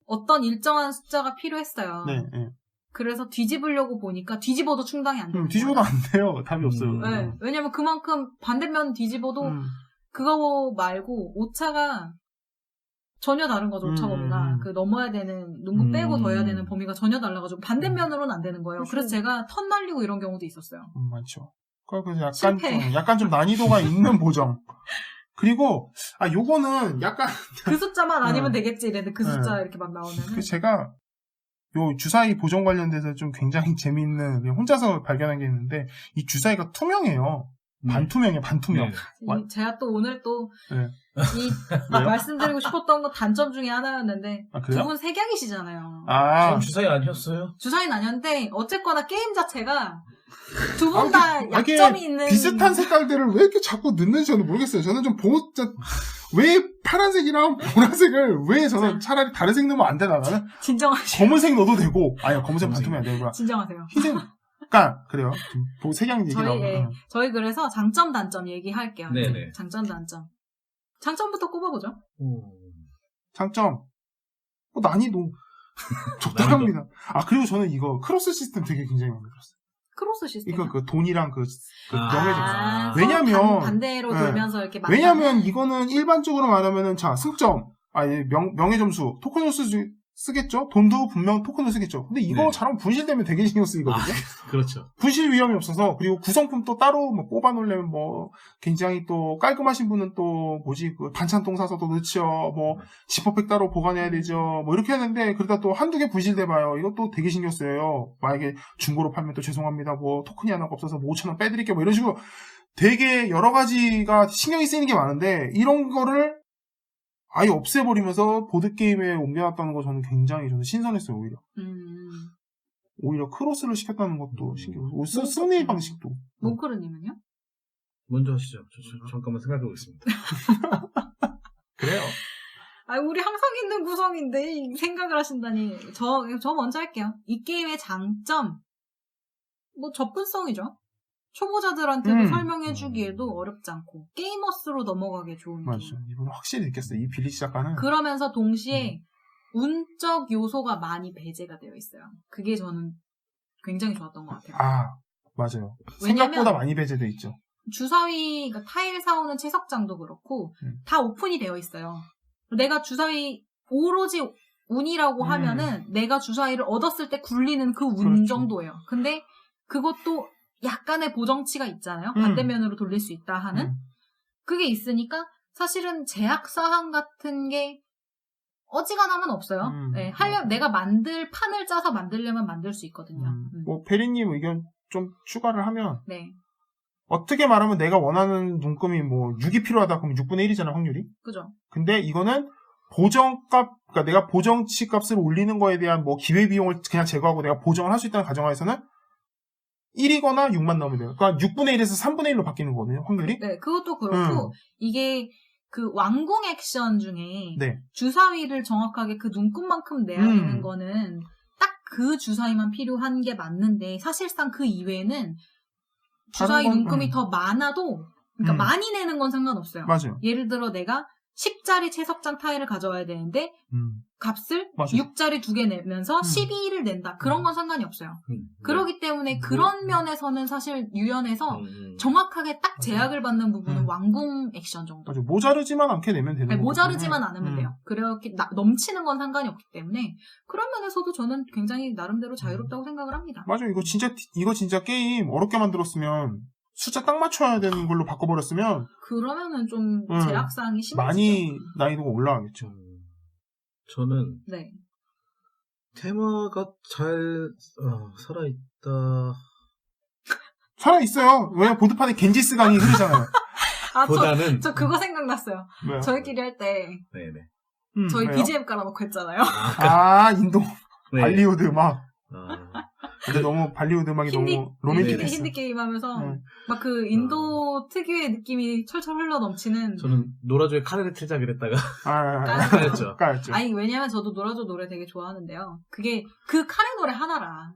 어떤 일정한 숫자가 필요했어요. 네, 네. 그래서 뒤집으려고 보니까 뒤집어도 충당이 안 되는 뒤집어도 거예요. 안 돼요. 답이 없어요. 네. 왜냐면 그만큼 반대면 뒤집어도 그거 말고 오차가 전혀 다른 거죠. 오차 범위가. 그 넘어야 되는 눈금 빼고 더 해야 되는 범위가 전혀 달라가지고 반대면으로는 안 되는 거예요. 그래서 제가 턴 날리고 이런 경우도 있었어요. 많죠. 그래서 실패. 좀 난이도가 있는 보정. 그리고 요거는 약간 그 숫자만 아니면 되겠지 이랬는데 그 숫자 이렇게 막 나오면은. 제가 요 주사위 보정 관련돼서 좀 굉장히 재미있는 그냥 혼자서 발견한 게 있는데 이 주사위가 투명해요. 반투명이에요. 반투명. 네. 제가 또 오늘 또 네. 이 말씀드리고 싶었던 거 단점 중에 하나였는데 그래요? 두 분 색약이시잖아요. 전 주사위 아니었어요? 주사위는 아니었는데 어쨌거나 게임 자체가 두 분 다 약점이 있는 비슷한 색깔들을 왜 이렇게 자꾸 넣는지 저는 모르겠어요. 저는 좀 왜 파란색이랑 보라색을 왜 저는 차라리 다른 색 넣으면 안 되나 나는? 진정하세요. 검은색 넣어도 되고 검은색 반투명 안 되고 진정하세요. 흰색 그래요. 색양 얘기라고. 저희 그래서 장점 단점 얘기할게요. 네네. 장점 단점. 장점부터 꼽아보죠. 장점. 난이도 적당합니다. 그리고 저는 이거 크로스 시스템 되게 굉장히 마음에 들었어요. 크로스 시스템. 이거 그 돈이랑 명예점수. 왜냐면 반대로 돌면서 이렇게 왜냐면 이거는 일반적으로 말하면은 승점, 명예점수, 토큰을 쓰겠죠? 돈도 분명 토큰을 쓰겠죠. 근데 이거 잘하면 분실되면 되게 신경 쓰이거든요. 그렇죠. 분실 위험이 없어서 그리고 구성품 또 따로 뽑아놓으려면 굉장히 또 깔끔하신 분은 또 반찬통 사서 또 넣죠. 지퍼백 따로 보관해야 되죠. 이렇게 하는데 그러다 또 한두 개 분실돼봐요. 이것도 되게 신경 쓰여요. 만약에 중고로 팔면 또 죄송합니다. 토큰이 하나가 없어서 5,000원 빼드릴게요. 이런 식으로 되게 여러 가지가 신경이 쓰이는 게 많은데 이런 거를 아예 없애버리면서 보드게임에 옮겨놨다는 거 저는 굉장히 신선했어요, 오히려. 오히려 크로스를 시켰다는 것도 신기해요. 쓰는 방식도. 몽크르님은요? 먼저 하시죠. 저 잠깐만 생각해 보겠습니다. 그래요. 우리 항상 있는 구성인데 생각을 하신다니. 저 먼저 할게요. 이 게임의 장점. 접근성이죠. 초보자들한테도 설명해주기에도 어렵지 않고 게이머스로 넘어가기 좋은 맞아요. 게임. 이건 확실히 느꼈어요. 이 빌리지 작가는. 그러면서 동시에 운적 요소가 많이 배제가 되어 있어요. 그게 저는 굉장히 좋았던 것 같아요. 맞아요. 왜냐면 생각보다 많이 배제돼 있죠. 주사위, 그러니까 타일 사오는 채석장도 그렇고 다 오픈이 되어 있어요. 내가 주사위 오로지 운이라고 하면은 내가 주사위를 얻었을 때 굴리는 그 운 그렇죠. 정도예요. 근데 그것도 약간의 보정치가 있잖아요. 반대면으로 돌릴 수 있다 하는. 그게 있으니까 사실은 제약사항 같은 게 어지간하면 없어요. 내가 판을 짜서 만들려면 만들 수 있거든요. 베리님 의견 좀 추가를 하면. 네. 어떻게 말하면 내가 원하는 눈금이 6이 필요하다 그러면 6분의 1이잖아, 확률이. 그죠. 근데 이거는 그러니까 내가 보정치 값을 올리는 거에 대한 기회비용을 그냥 제거하고 내가 보정을 할 수 있다는 가정하에서는 1이거나 6만 나오면 돼요. 그러니까 6분의 1에서 3분의 1로 바뀌는 거거든요, 확률이. 네, 그것도 그렇고, 이게 그 왕궁 액션 중에 네. 주사위를 정확하게 그 눈금만큼 내야 되는 거는 딱 그 주사위만 필요한 게 맞는데, 사실상 그 이외에는 주사위 눈금이 더 많아도, 그러니까 많이 내는 건 상관없어요. 맞아요. 예를 들어 내가 10짜리 채석장 타일을 가져와야 되는데 값을 맞아요. 6짜리 2개 내면서 12를 낸다. 그런 건 상관이 없어요. 그렇기 때문에 그런 면에서는 사실 유연해서 정확하게 딱 제약을 받는 부분은 왕궁 액션 정도. 맞아요. 모자르지만 않게 내면 되는 거예요. 모자르지만 않으면 돼요. 그렇게 넘치는 건 상관이 없기 때문에 그런 면에서도 저는 굉장히 나름대로 자유롭다고 생각을 합니다. 맞아요. 이거 진짜 게임 어렵게 만들었으면 숫자 딱 맞춰야 되는 걸로 바꿔버렸으면 그러면은 좀 제약사항이 심해지죠. 많이 난이도가 올라가겠죠. 저는 네. 테마가 잘 살아있다. 살아있어요. 왜냐면 보드판에 겐지스 강이 흐르잖아요. 보다는 저 그거 생각났어요. 뭐요? 저희끼리 할 때 네네. 저희 왜요? BGM 깔아놓고 했잖아요. 인도. 네. 발리우드 음악. 어, 근데 너무 발리우드 음악이 힌디, 너무 로맨틱했어. 힌디 게임 하면서 네. 막 그 인도 특유의 느낌이 철철 흘러 넘치는. 저는 노라조의 카레를 틀자 그랬다가 까였죠. 까였죠. 아니 왜냐면 저도 노라조 노래 되게 좋아하는데요. 그게 그 카레 노래 하나라.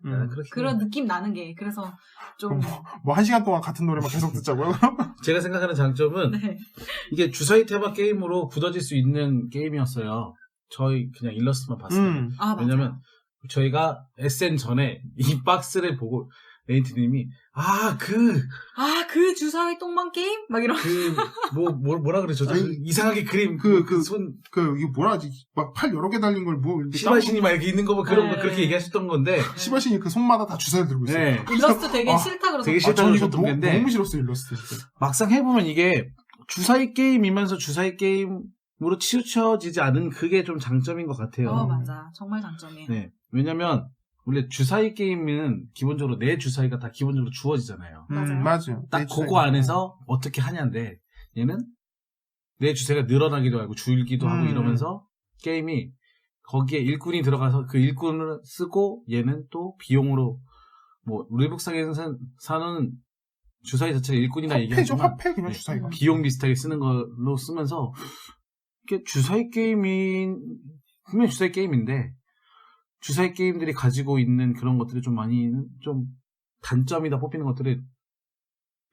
그런 느낌 나는 게 그래서 좀 뭐 1시간 동안 같은 노래만 계속 듣자고요? 제가 생각하는 장점은 네. 이게 주사위 테마 게임으로 굳어질 수 있는 게임이었어요. 저희 그냥 일러스트만 봤어요. 아, 맞아요. 왜냐면 저희가 SN 전에 이 박스를 보고 레인트님이 그 주사위 똥망 게임? 막 이런. 뭐라 그러죠? 아니, 이상하게 그림 이게 뭐라 하지? 막 팔 여러 개 달린 걸 뭐 시바신이 막 이렇게 있는 거 뭐 그런 네. 거 그렇게 얘기하셨던 건데 시바신이 그 손마다 다 주사를 들고 있어요. 네. 일러스트 되게 싫다 그러서. 되게 싫다 저는 이거 그러셨던 건데 너무 싫었어요, 일러스트. 막상 해보면 이게 주사위 게임이면서 주사위 게임으로 치우쳐지지 않은 그게 좀 장점인 것 같아요. 맞아. 정말 장점이에요. 네. 왜냐면 원래 주사위 게임은 기본적으로 내 주사위가 다 기본적으로 주어지잖아요. 맞아요. 딱 그거 안에서 어떻게 하냐인데 얘는 내 주사위가 늘어나기도 하고 줄기도 하고 이러면서 게임이 거기에 일꾼이 들어가서 그 일꾼을 쓰고 얘는 또 비용으로 뭐 룰북상에서 사는 주사위 자체가 일꾼이나 화폐죠, 얘기하지만 화폐 그냥 주사위가. 비용 비슷하게 쓰는 걸로 쓰면서 이게 주사위 게임인 분명히 주사위 게임인데 주사위 게임들이 가지고 있는 그런 것들이 좀 많이 좀 단점이다 뽑히는 것들을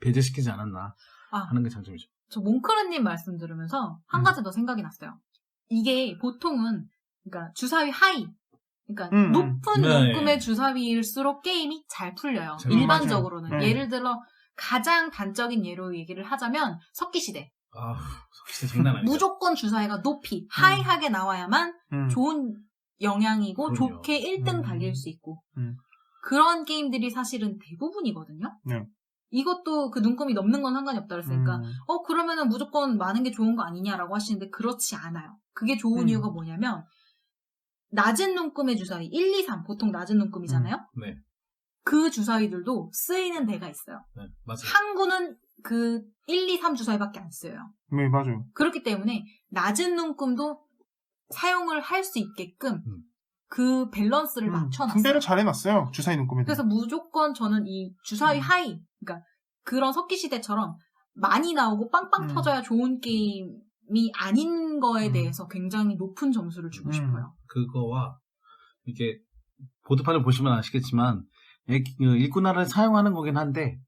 배제시키지 않았나 하는 게 장점이죠. 저 몽크르님 말씀 들으면서 한 가지 더 생각이 났어요. 이게 보통은 그러니까 주사위 하이, 그러니까 높은 네. 용금의 주사위일수록 게임이 잘 풀려요. 잘 일반적으로는. 맞아요. 네. 예를 들어 가장 단적인 예로 얘기를 하자면 석기시대. 진짜 장난 아니죠. 무조건 주사위가 높이, 하이하게 나와야만 좋은 영향이고 그럼요. 좋게 1등 달릴 수 있고 그런 게임들이 사실은 대부분이거든요. 네. 이것도 그 눈금이 넘는 건 상관이 없다 그랬으니까 그러면은 무조건 많은 게 좋은 거 아니냐라고 하시는데 그렇지 않아요. 그게 좋은 이유가 뭐냐면 낮은 눈금의 주사위 1, 2, 3 보통 낮은 눈금이잖아요. 네. 그 주사위들도 쓰이는 데가 있어요. 네, 맞아요. 항구는 그 1, 2, 3 주사위밖에 안 쓰여요. 네, 맞아요. 그렇기 때문에 낮은 눈금도 사용을 할 수 있게끔 그 밸런스를 맞춰놨어요. 분배를 잘 해놨어요. 주사위 눈금에. 그래서 무조건 저는 이 주사위 하이, 그러니까 그런 석기시대처럼 많이 나오고 빵빵 터져야 좋은 게임이 아닌 거에 대해서 굉장히 높은 점수를 주고 싶어요. 그거와 이게 보드판을 보시면 아시겠지만 일꾼화를 사용하는 거긴 한데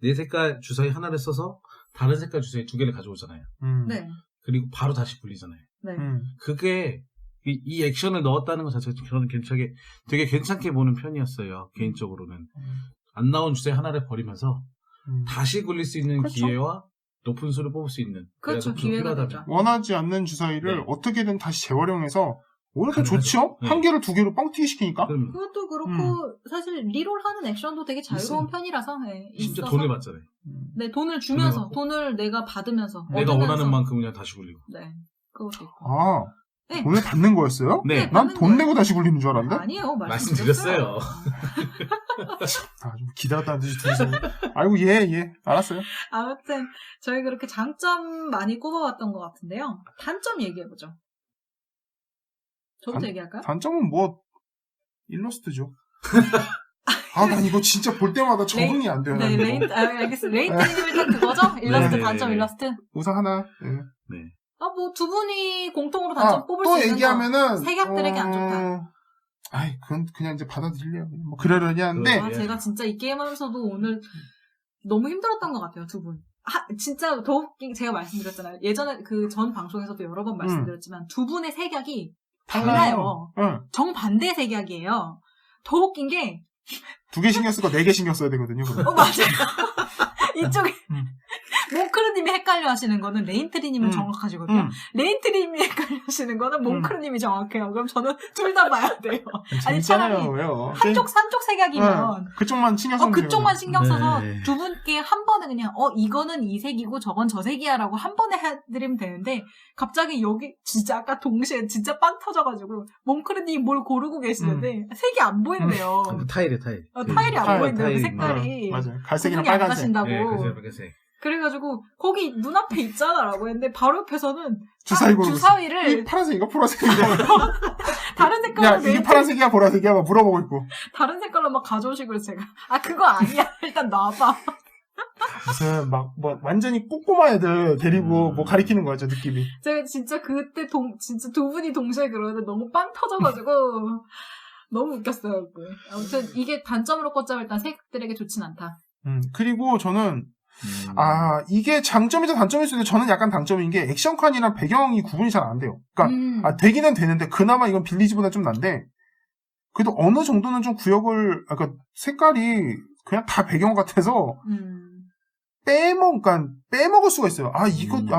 내 색깔 주사위 하나를 써서 다른 색깔 주사위 2개를 가져오잖아요. 네. 그리고 바로 다시 굴리잖아요. 네. 그게 이 액션을 넣었다는 것 자체가 저는 되게 괜찮게 보는 편이었어요. 개인적으로는. 안 나온 주사위 하나를 버리면서 다시 굴릴 수 있는 그렇죠. 기회와 높은 수를 뽑을 수 있는 그렇죠. 기회가 되죠. 원하지 않는 주사위를 네. 어떻게든 다시 재활용해서 오히려 더 좋죠? 네. 한 개를 2개로 뻥튀기 시키니까. 그것도 그렇고 사실 리롤하는 액션도 되게 자유로운 편이라서 진짜 있어서. 돈을 받잖아요. 네, 돈을 주면서 돈을 내가 받으면서 내가 얻으면서. 원하는 만큼 그냥 다시 굴리고. 네, 그것도 있고. 네. 돈을 받는 거였어요? 네. 난 돈 내고 다시 굴리는 줄 알았는데? 아니에요. 말씀드렸어요. 좀 기다렸다는 듯이 둘이서. 아이고, 예. 알았어요. 아무튼 저희 그렇게 장점 많이 꼽아봤던 것 같은데요. 단점 얘기해보죠. 저부터 얘기할까요? 단점은 일러스트죠. 난 이거 진짜 볼 때마다 적응이 안 돼요. 네, 알겠습니다. 레인트님 일단 그거죠? 일러스트, 단점 일러스트? 우선 하나. 네. 두 분이 공통으로 단점 뽑을 수 또 있는 얘기하면은 색약들에게 안 좋다. 그건 그냥 이제 받아들이려고. 뭐 그러려니 하는데. 제가 진짜 이 게임 하면서도 오늘 너무 힘들었던 것 같아요, 두 분. 진짜 더 웃긴 제가 말씀드렸잖아요. 예전에 그 전 방송에서도 여러 번 말씀드렸지만 두 분의 색약이 달라요. 정반대 색약이에요. 더 웃긴 게 2개 신경 쓰고 4개 신경 써야 되거든요. 맞아요. 이쪽에 몽크르님이 헷갈려 하시는 거는 레인트리님은 정확하시거든요. 레인트리님이 헷갈려 하시는 거는 몽크르님이 정확해요. 그럼 저는 둘 다 봐야 돼요. 아니 차라리 한쪽 색약이면 그쪽만 신경 써서 그쪽만 신경 써서 두 분께 한 번에 그냥 이거는 이 색이고 저건 저 색이야라고 한 번에 해드리면 되는데 갑자기 여기 진짜 아까 동시에 진짜 빵 터져가지고 몽크르님이 뭘 고르고 계시는데 색이 안 보인대요. 타일이 타일이 안 보인대요. 색깔이. 맞아요. 갈색이랑 구분이 안 빨간색. 가신다고. 네, 빨간색. 그래가지고 거기 눈앞에 있잖아라고 했는데 바로 옆에서는 주사위를 주사위를 파란색인가 보라색인가 다른 색깔로 이게 파란색이야, 보라색이야? 막 물어보고 있고. 다른 색깔로 막 가져오시고 그래서 제가 그거 아니야. 일단 놔봐. 무슨, 완전히 꼬꼬마 애들 데리고 가리키는 거죠, 느낌이. 제가 진짜 그때 진짜 두 분이 동시에 그러는데 너무 빵 터져가지고 너무 웃겼어요. 아무튼 이게 단점으로 꽂자면 일단 색들에게 좋진 않다. 그리고 저는, 이게 장점이자 단점일 수 있는데 저는 약간 단점인 게 액션칸이랑 배경이 구분이 잘 안 돼요. 그러니까, 되기는 되는데 그나마 이건 빌리지보다 좀 난데, 그래도 어느 정도는 좀 구역을, 그러니까 색깔이 그냥 다 배경 같아서, 빼먹을 수가 있어요.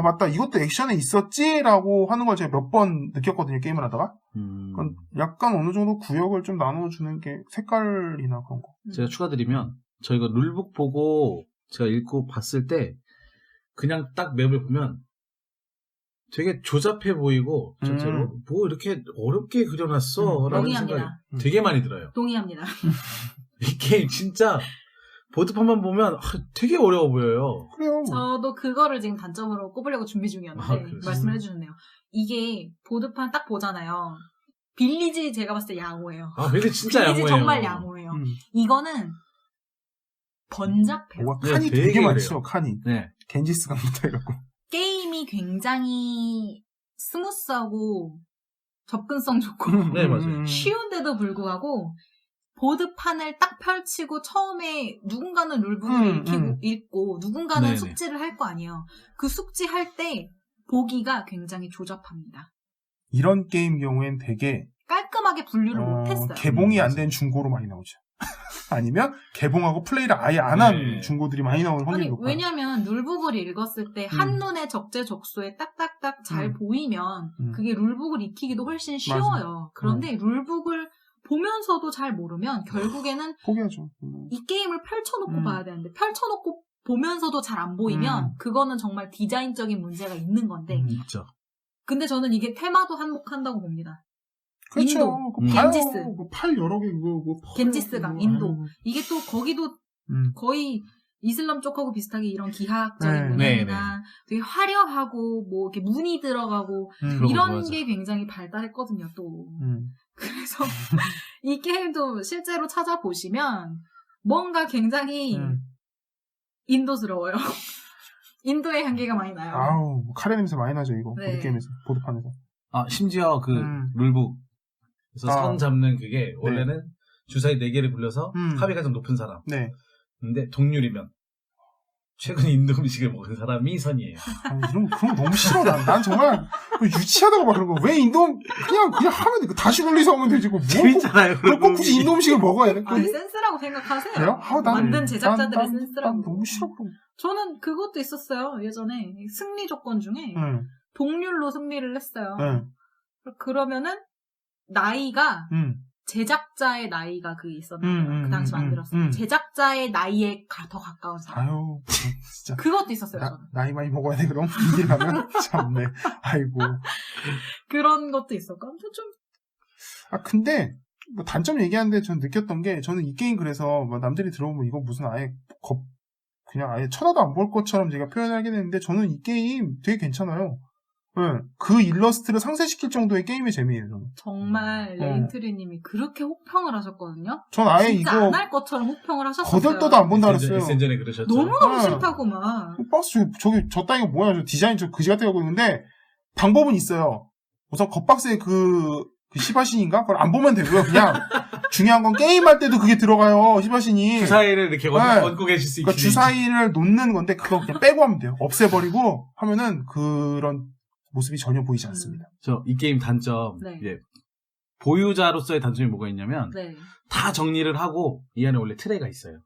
맞다. 이것도 액션에 있었지라고 하는 걸 제가 몇 번 느꼈거든요, 게임을 하다가. 약간 어느 정도 구역을 좀 나눠주는 게 색깔이나 그런 거. 제가 추가드리면, 저희가 룰북 보고 제가 읽고 봤을 때, 그냥 딱 맵을 보면 되게 조잡해 보이고, 전체로, 뭐 이렇게 어렵게 그려놨어. 라는 생각이 되게 많이 들어요. 동의합니다. 이 게임 진짜, 보드판만 보면 되게 어려워 보여요. 그래요. 저도 그거를 지금 단점으로 꼽으려고 준비 중이었는데 말씀을 해주셨네요. 이게 보드판 딱 보잖아요. 빌리지 제가 봤을 때 양호해요. 빌리지 진짜 빌리지 양호해요. 정말 양호해요. 이거는 번잡해요. 칸이 되게 되게 많죠, 칸이. 네. 겐지스강부터 해갖고. 게임이 굉장히 스무스하고 접근성 좋고 네, 맞아요. 쉬운데도 불구하고 보드판을 딱 펼치고 처음에 누군가는 룰북을 읽고 누군가는 네네. 숙지를 할 거 아니에요. 그 숙지할 때 보기가 굉장히 조잡합니다. 이런 게임 경우엔 되게 깔끔하게 분류를 못했어요. 개봉이 안 된 중고로 많이 나오죠. 아니면 개봉하고 플레이를 아예 안 한 네. 중고들이 많이 나오는 확률이 높아요. 왜냐면 룰북을 읽었을 때 한눈에 적재적소에 딱딱딱 잘 보이면 그게 룰북을 익히기도 훨씬 쉬워요. 맞아. 그런데 룰북을 보면서도 잘 모르면 결국에는 포기하죠. 이 게임을 펼쳐놓고 봐야 되는데 펼쳐놓고 보면서도 잘 안 보이면 그거는 정말 디자인적인 문제가 있는 건데 있죠. 근데 저는 이게 테마도 한몫한다고 봅니다. 그렇죠. 인도, 그 겐지스. 팔 여러 개, 겐지스강, 인도. 이게 또 거기도 거의 이슬람 쪽하고 비슷하게 이런 기하학적인 문양이나 되게 화려하고 뭐 이렇게 문이 들어가고 이런 게 굉장히 발달했거든요, 또. 그래서 이 게임도 실제로 찾아보시면 뭔가 굉장히 인도스러워요. 인도의 향기가 많이 나요. 카레 냄새 많이 나죠, 이거. 네. 보드게임에서, 보드판에서. 심지어 룰북에서 선 잡는 그게 원래는 주사위 4개를 굴려서 합이 가장 높은 사람. 네. 근데 동률이면 최근 인도 음식을 먹은 사람이 선이에요. 그런 거 너무 싫어. 난 정말 유치하다고 막 그런 거. 왜 인도 그냥 하면 돼. 다시 굴리서 하면 되지. 재밌잖아요. 꼭 굳이 인도 음식을 먹어야 돼. 센스라고 생각하세요. 그래요? 만든 제작자들의 센스라고. 난 너무 싫어. 저는 그것도 있었어요. 예전에 승리 조건 중에 동률로 승리를 했어요. 그러면은 나이가 제작자의 나이가 있었나요? 그 당시 만들었어요. 제작자의 나이에 더 가까운 사람. 아유, 진짜. 그것도 있었어요. 저는. 나이 많이 먹어야 돼, 그럼? 이기려면? 참네. 아이고. 그런 것도 있었고. 아무튼 좀. 근데, 단점 얘기하는데 전 느꼈던 게, 저는 이 게임 그래서, 남들이 들어보면 이거 무슨 그냥 아예 쳐다도 안 볼 것처럼 제가 표현을 하게 되는데, 저는 이 게임 되게 괜찮아요. 그 일러스트를 상쇄시킬 정도의 게임의 재미예요, 저는. 정말 레인트리님이 그렇게 혹평을 하셨거든요. 전 아예 진짜 이거 안 할 것처럼 혹평을 하셨어요. 거들떠도 안 본다 그랬어요. SN전에 그러셨죠. 너무너무 싫다고 막. 박스 저 따위가 뭐야? 저 디자인 저 그지 같아 하고 있는데 방법은 있어요. 우선 겉박스에 그 시바신인가? 그걸 안 보면 되고요. 그냥 중요한 건 게임할 때도 그게 들어가요. 시바신이 주사위를 이렇게 얹고 계실 수 있게. 그러니까 주사위를 놓는 건데 그거 그냥 빼고 하면 돼요. 없애버리고 하면은 그런 모습이 전혀 보이지 않습니다. 이 게임 단점, 이제 보유자로서의 단점이 뭐가 있냐면 다 정리를 하고 이 안에 원래 트레이가 있어요.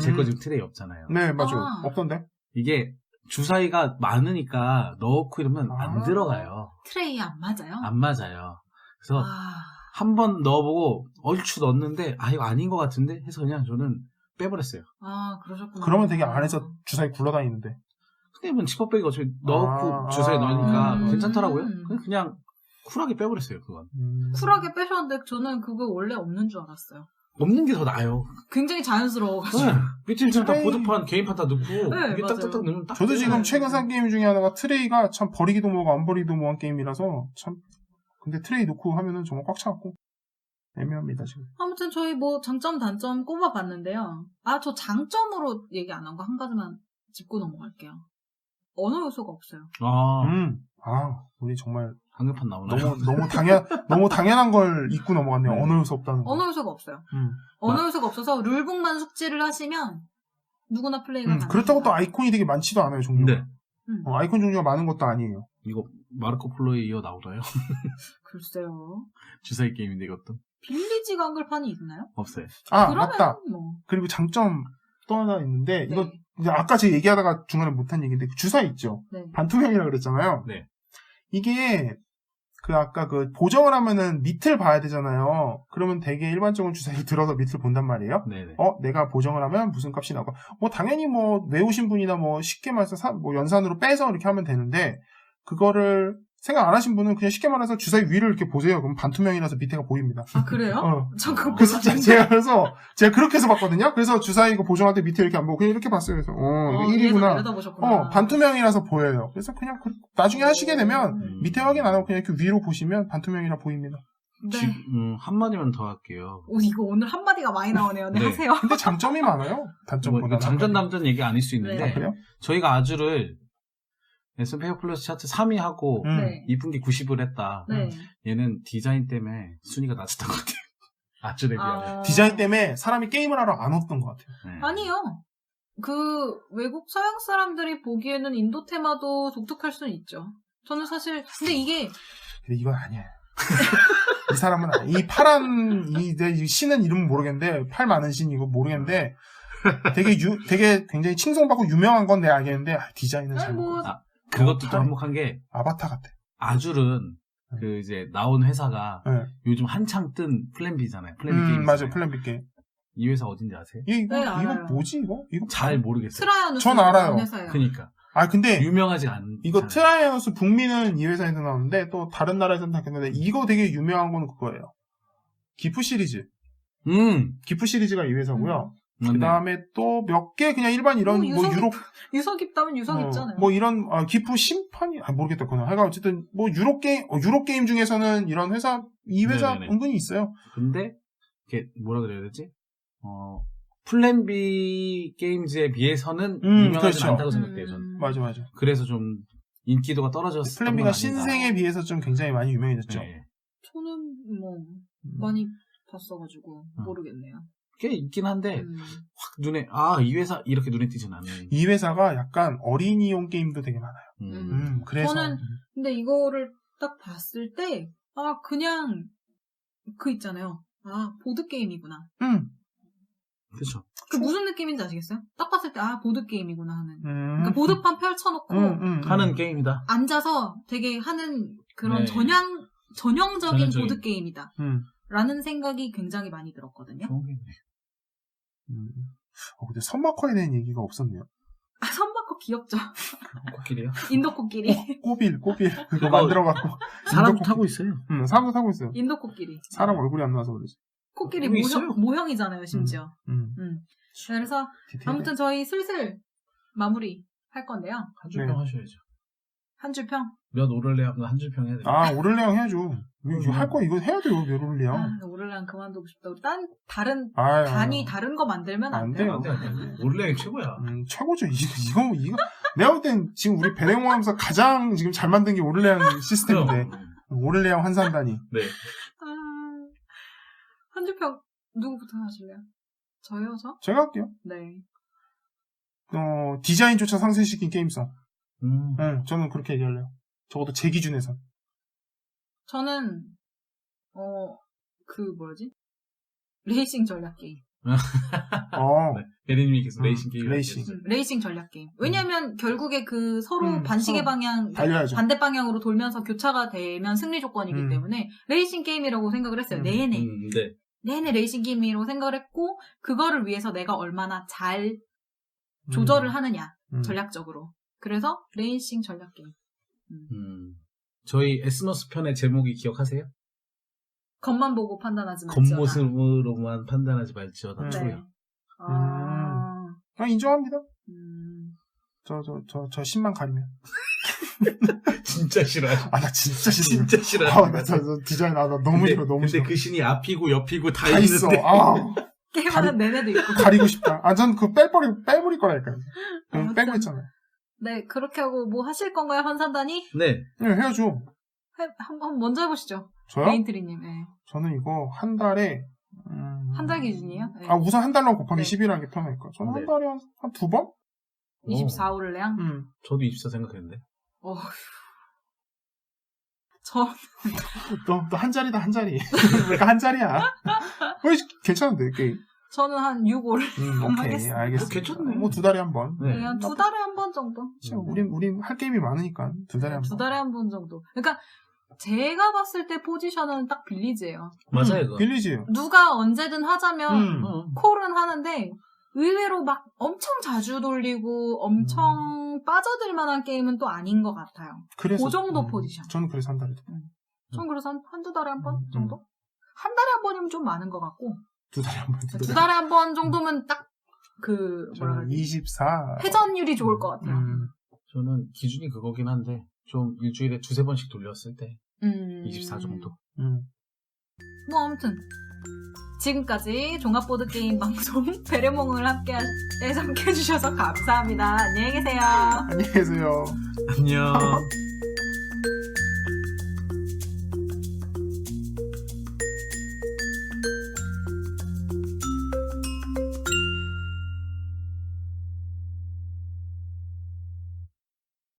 제 거 지금 트레이 없잖아요. 네, 맞아요. 없던데? 이게 주사위가 많으니까 넣고 이러면 안 들어가요. 트레이 안 맞아요? 안 맞아요. 그래서 한번 넣어보고 얼추 넣었는데 이거 아닌 것 같은데 해서 그냥 저는 빼버렸어요. 그러셨구나. 그러면 되게 안에서 주사위 굴러다니는데. 근데 지퍼백이 어차피 넣고 주사위에 넣으니까 괜찮더라고요. 그냥 쿨하게 빼버렸어요, 그건. 쿨하게 빼셨는데 저는 그거 원래 없는 줄 알았어요. 없는 게 더 나아요. 굉장히 자연스러워가지고. 밑에 지금 다 보드판, 개인판 다 넣고 이게 맞아요. 딱딱딱 넣으면 딱. 저도 지금 최근 산 게임 중에 하나가 트레이가 참 버리기도 뭐하고 안 버리기도 뭐한 게임이라서 참 근데 트레이 놓고 하면은 정말 꽉 차갖고 애매합니다 지금. 아무튼 저희 뭐 장점 단점 꼽아봤는데요. 저 장점으로 얘기 안 한 거 한 가지만 짚고 넘어갈게요. 언어 요소가 없어요. 우리 정말 한글판 나오나요? 너무 당연한 걸 잊고 넘어갔네요. 네. 언어 요소 없다는 거. 언어 요소가 없어요. 언어 요소가 없어서 룰북만 숙지를 하시면 누구나 플레이가 가능해요. 그렇다고 또 아이콘이 되게 많지도 않아요, 종류가. 네. 아이콘 종류가 많은 것도 아니에요. 이거 마르코 폴로에 이어 나오나요? 글쎄요. 주사위 게임인데 이것도 빌리지 한글판이 있나요? 없어요. 그러면 맞다. 뭐. 그리고 장점 또 하나 있는데, 이거 네. 이제 아까 제가 얘기하다가 중간에 못한 얘기인데, 그 주사 있죠? 네. 반투명이라고 그랬잖아요. 네. 이게, 아까 보정을 하면은 밑을 봐야 되잖아요. 그러면 되게 일반적으로 주사위 들어서 밑을 본단 말이에요. 네네. 내가 보정을 하면 무슨 값이 나오고, 당연히 외우신 분이나 쉽게 말해서 연산으로 빼서 이렇게 하면 되는데, 그거를 생각 안 하신 분은 그냥 쉽게 말해서 주사위 위를 이렇게 보세요. 그럼 반투명이라서 밑에가 보입니다. 그래요? 전 그거 그래서 몰랐는데. 제가 그렇게 해서 봤거든요. 그래서 주사위 이거 보정할 때 밑에 이렇게 안 보고 그냥 이렇게 봤어요. 그래서 이거 1이구나. 내려다보셨구나. 반투명이라서 보여요. 그래서 그냥 나중에 하시게 되면 밑에 확인 안 하고 그냥 이렇게 위로 보시면 반투명이라 보입니다. 네. 한마디만 더 할게요. 이거 오늘 한마디가 많이 나오네요. 네, 네. 하세요. 근데 장점이 많아요. 단점보다. 장점 남점 얘기 아닐 수 있는데 네. 그래요? 저희가 아주를 S&P 플러스 차트 3위 하고 네. 2분기 90을 했다. 네. 얘는 디자인 때문에 순위가 낮았던 것 같아요. 아주에 비하면. 디자인 때문에 사람이 게임을 하러 안 왔던 것 같아요. 네. 아니요. 외국 서양 사람들이 보기에는 인도 테마도 독특할 수는 있죠. 저는 사실, 근데 이게. 근데 이건 아니에요. 이 사람은 이 파란, 이 신은 이름은 모르겠는데, 팔 많은 신 이거 모르겠는데, 되게 굉장히 칭송받고 유명한 건 내가 알겠는데, 디자인은 잘 모르겠어요. 그것도 또 한몫한 게, 아바타 같아. 아줄은, 이제, 나온 회사가, 네. 요즘 한창 뜬 플랜 B잖아요. 플랜 B 게임. 맞아요. 플랜 B 게임. 이 회사 어딘지 아세요? 네, 알아요. 뭐지, 이거? 잘 모르겠어요. 트라이아누스. 전 알아요. 회사예요. 그니까. 근데, 유명하지 않은. 이거 트라이아누스 북미는 이 회사에서 나오는데, 또 다른 나라에서는 다 했는데, 이거 되게 유명한 건 그거예요. 기프 시리즈. 기프 시리즈가 이 회사고요. 그 다음에 또 몇 개 그냥 일반 이런, 유서 깊다면 유서 깊잖아요. 이런, 기프 심판이, 모르겠다, 그거는. 하여간 어쨌든, 유로 게임 중에서는 이런 회사, 이 회사 네네네. 은근히 있어요. 근데, 이게 뭐라 그래야 되지? 플랜 B 게임즈에 비해서는 유명하지 그렇죠. 않다고 생각돼요, 저는. 맞아. 그래서 좀 인기도가 떨어졌을 플랜 B가 신생에 비해서 좀 굉장히 많이 유명해졌죠. 네. 저는 많이 봤어가지고 모르겠네요. 꽤 있긴 한데 확 눈에 이 회사 이렇게 눈에 띄진 않는. 이 회사가 약간 어린이용 게임도 되게 많아요. 그래서 저는 근데 이거를 딱 봤을 때 그냥 있잖아요. 보드 게임이구나. 그렇죠. 그 무슨 느낌인지 아시겠어요? 딱 봤을 때 보드 게임이구나 하는. 그러니까 보드판 펼쳐놓고 하는 게임이다. 앉아서 되게 하는 그런 네. 전형적인 전형적인. 보드 게임이다. 라는 생각이 굉장히 많이 들었거든요. 좋은 게임이네. 근데 선마커에 대한 얘기가 없었네요. 선마커 귀엽죠? 코끼리요? 인도 코끼리. 꼬빌 그거 만들어갖고 사람 타고 있어요. 사람도 타고 있어요. 인도 코끼리. 사람 얼굴이 안 나와서 그러지. 코끼리 여기 있어요. 모형이잖아요, 심지어. 그래서 디테일해. 아무튼 저희 슬슬 마무리 할 건데요. 한 줄평 하셔야죠. 한 줄 평. 몇 오를래 하면 한 줄평 해야 돼요. 오를레앙 해야죠. 이거 할 거 이거 해야 돼요, 오를레앙. 오를레앙 그만두고 싶다. 우리 다른 아유. 단이 다른 거 만들면 안 돼요. 안 돼요. 오를레앙이 최고야. 최고죠. 이거 내가 볼 땐 지금 우리 배령모하면서 가장 지금 잘 만든 게 오를레앙 시스템인데. 오를레앙 환산단이. 네. 한 줄 평 누구부터 하실래요? 저요, 저? 제가 할게요. 네. 디자인조차 상쇄시킨 게임성. 저는 그렇게 얘기할래요. 적어도 제 기준에선. 저는 레이싱 전략 게임. 네. 베리님이 계속 레이싱 게임. 레이싱 전략 게임. 왜냐면 결국에 서로 반시계 서로 방향, 달려야죠. 반대 방향으로 돌면서 교차가 되면 승리 조건이기 때문에 레이싱 게임이라고 생각을 했어요. 내내. 네. 내내 레이싱 게임이라고 생각을 했고, 그거를 위해서 내가 얼마나 잘 조절을 하느냐, 전략적으로. 그래서 레이싱 전략 게임. 저희 에스머스 편의 제목이 기억하세요? 겉만 보고 판단하지 말지어다. 겉모습으로만 판단하지 말지어다. 네. 초요. 인정합니다. 음. 저 10만 가리면. 진짜 싫어요. 아, 나 진짜 싫어. 진짜 싫어요. 아, 나 디자인, 나 너무 근데, 싫어, 너무 근데 싫어. 그 신이 앞이고 옆이고 다 다 있어. 있는데. 아, 게임하는 내내도 있고. 가리고 싶다. 아, 전 그거 빼버릴 거라니까요. 아무튼. 빼고 있잖아요. 네, 그렇게 하고 뭐 하실 건가요, 환산단이? 네. 네, 해야죠. 한번 먼저 해보시죠. 저요? 메인트리님. 네. 저는 이거 한 달에, 한 달 기준이에요? 네. 아, 우선 한 달로 곱하기 네. 10이라는 게 편하니까. 저는 네. 한 달에 한 두 번? 24호를래요? 저도 24 생각했는데. 너 한 자리다, 한 자리. 왜가 한 자리야? 괜찮은데, 게임. 저는 한 6호를. 오케이, 하겠습니다. 알겠습니다. 괜찮네. 뭐 두 달에 한 번. 네. 한 두 달에 한 번 정도? 그렇죠. 우린 할 게임이 많으니까 두 달에 한 번. 두 달에 한 번 정도. 그러니까 제가 봤을 때 포지션은 딱 빌리지예요. 맞아요, 그거. 빌리지요. 누가 언제든 하자면 어. 콜은 하는데 의외로 막 엄청 자주 돌리고 엄청 빠져들 만한 게임은 또 아닌 것 같아요. 그래서 그 정도 포지션. 저는 그래서 한 달에 전 그래서 한두 달에 한 번 정도? 한 달에 한 번이면 좀 많은 것 같고 두 달에 한 번. 두 달에 한 번 정도면 딱 뭐라 저는 그러지? 24. 회전율이 좋을 것 같아요. 저는 기준이 그거긴 한데, 좀 일주일에 두세 번씩 돌렸을 때, 24 정도. 뭐 아무튼 지금까지 종합보드게임 방송 베레몽을 함께 해주셔서 감사합니다. 안녕히 계세요. 안녕히 계세요. 안녕.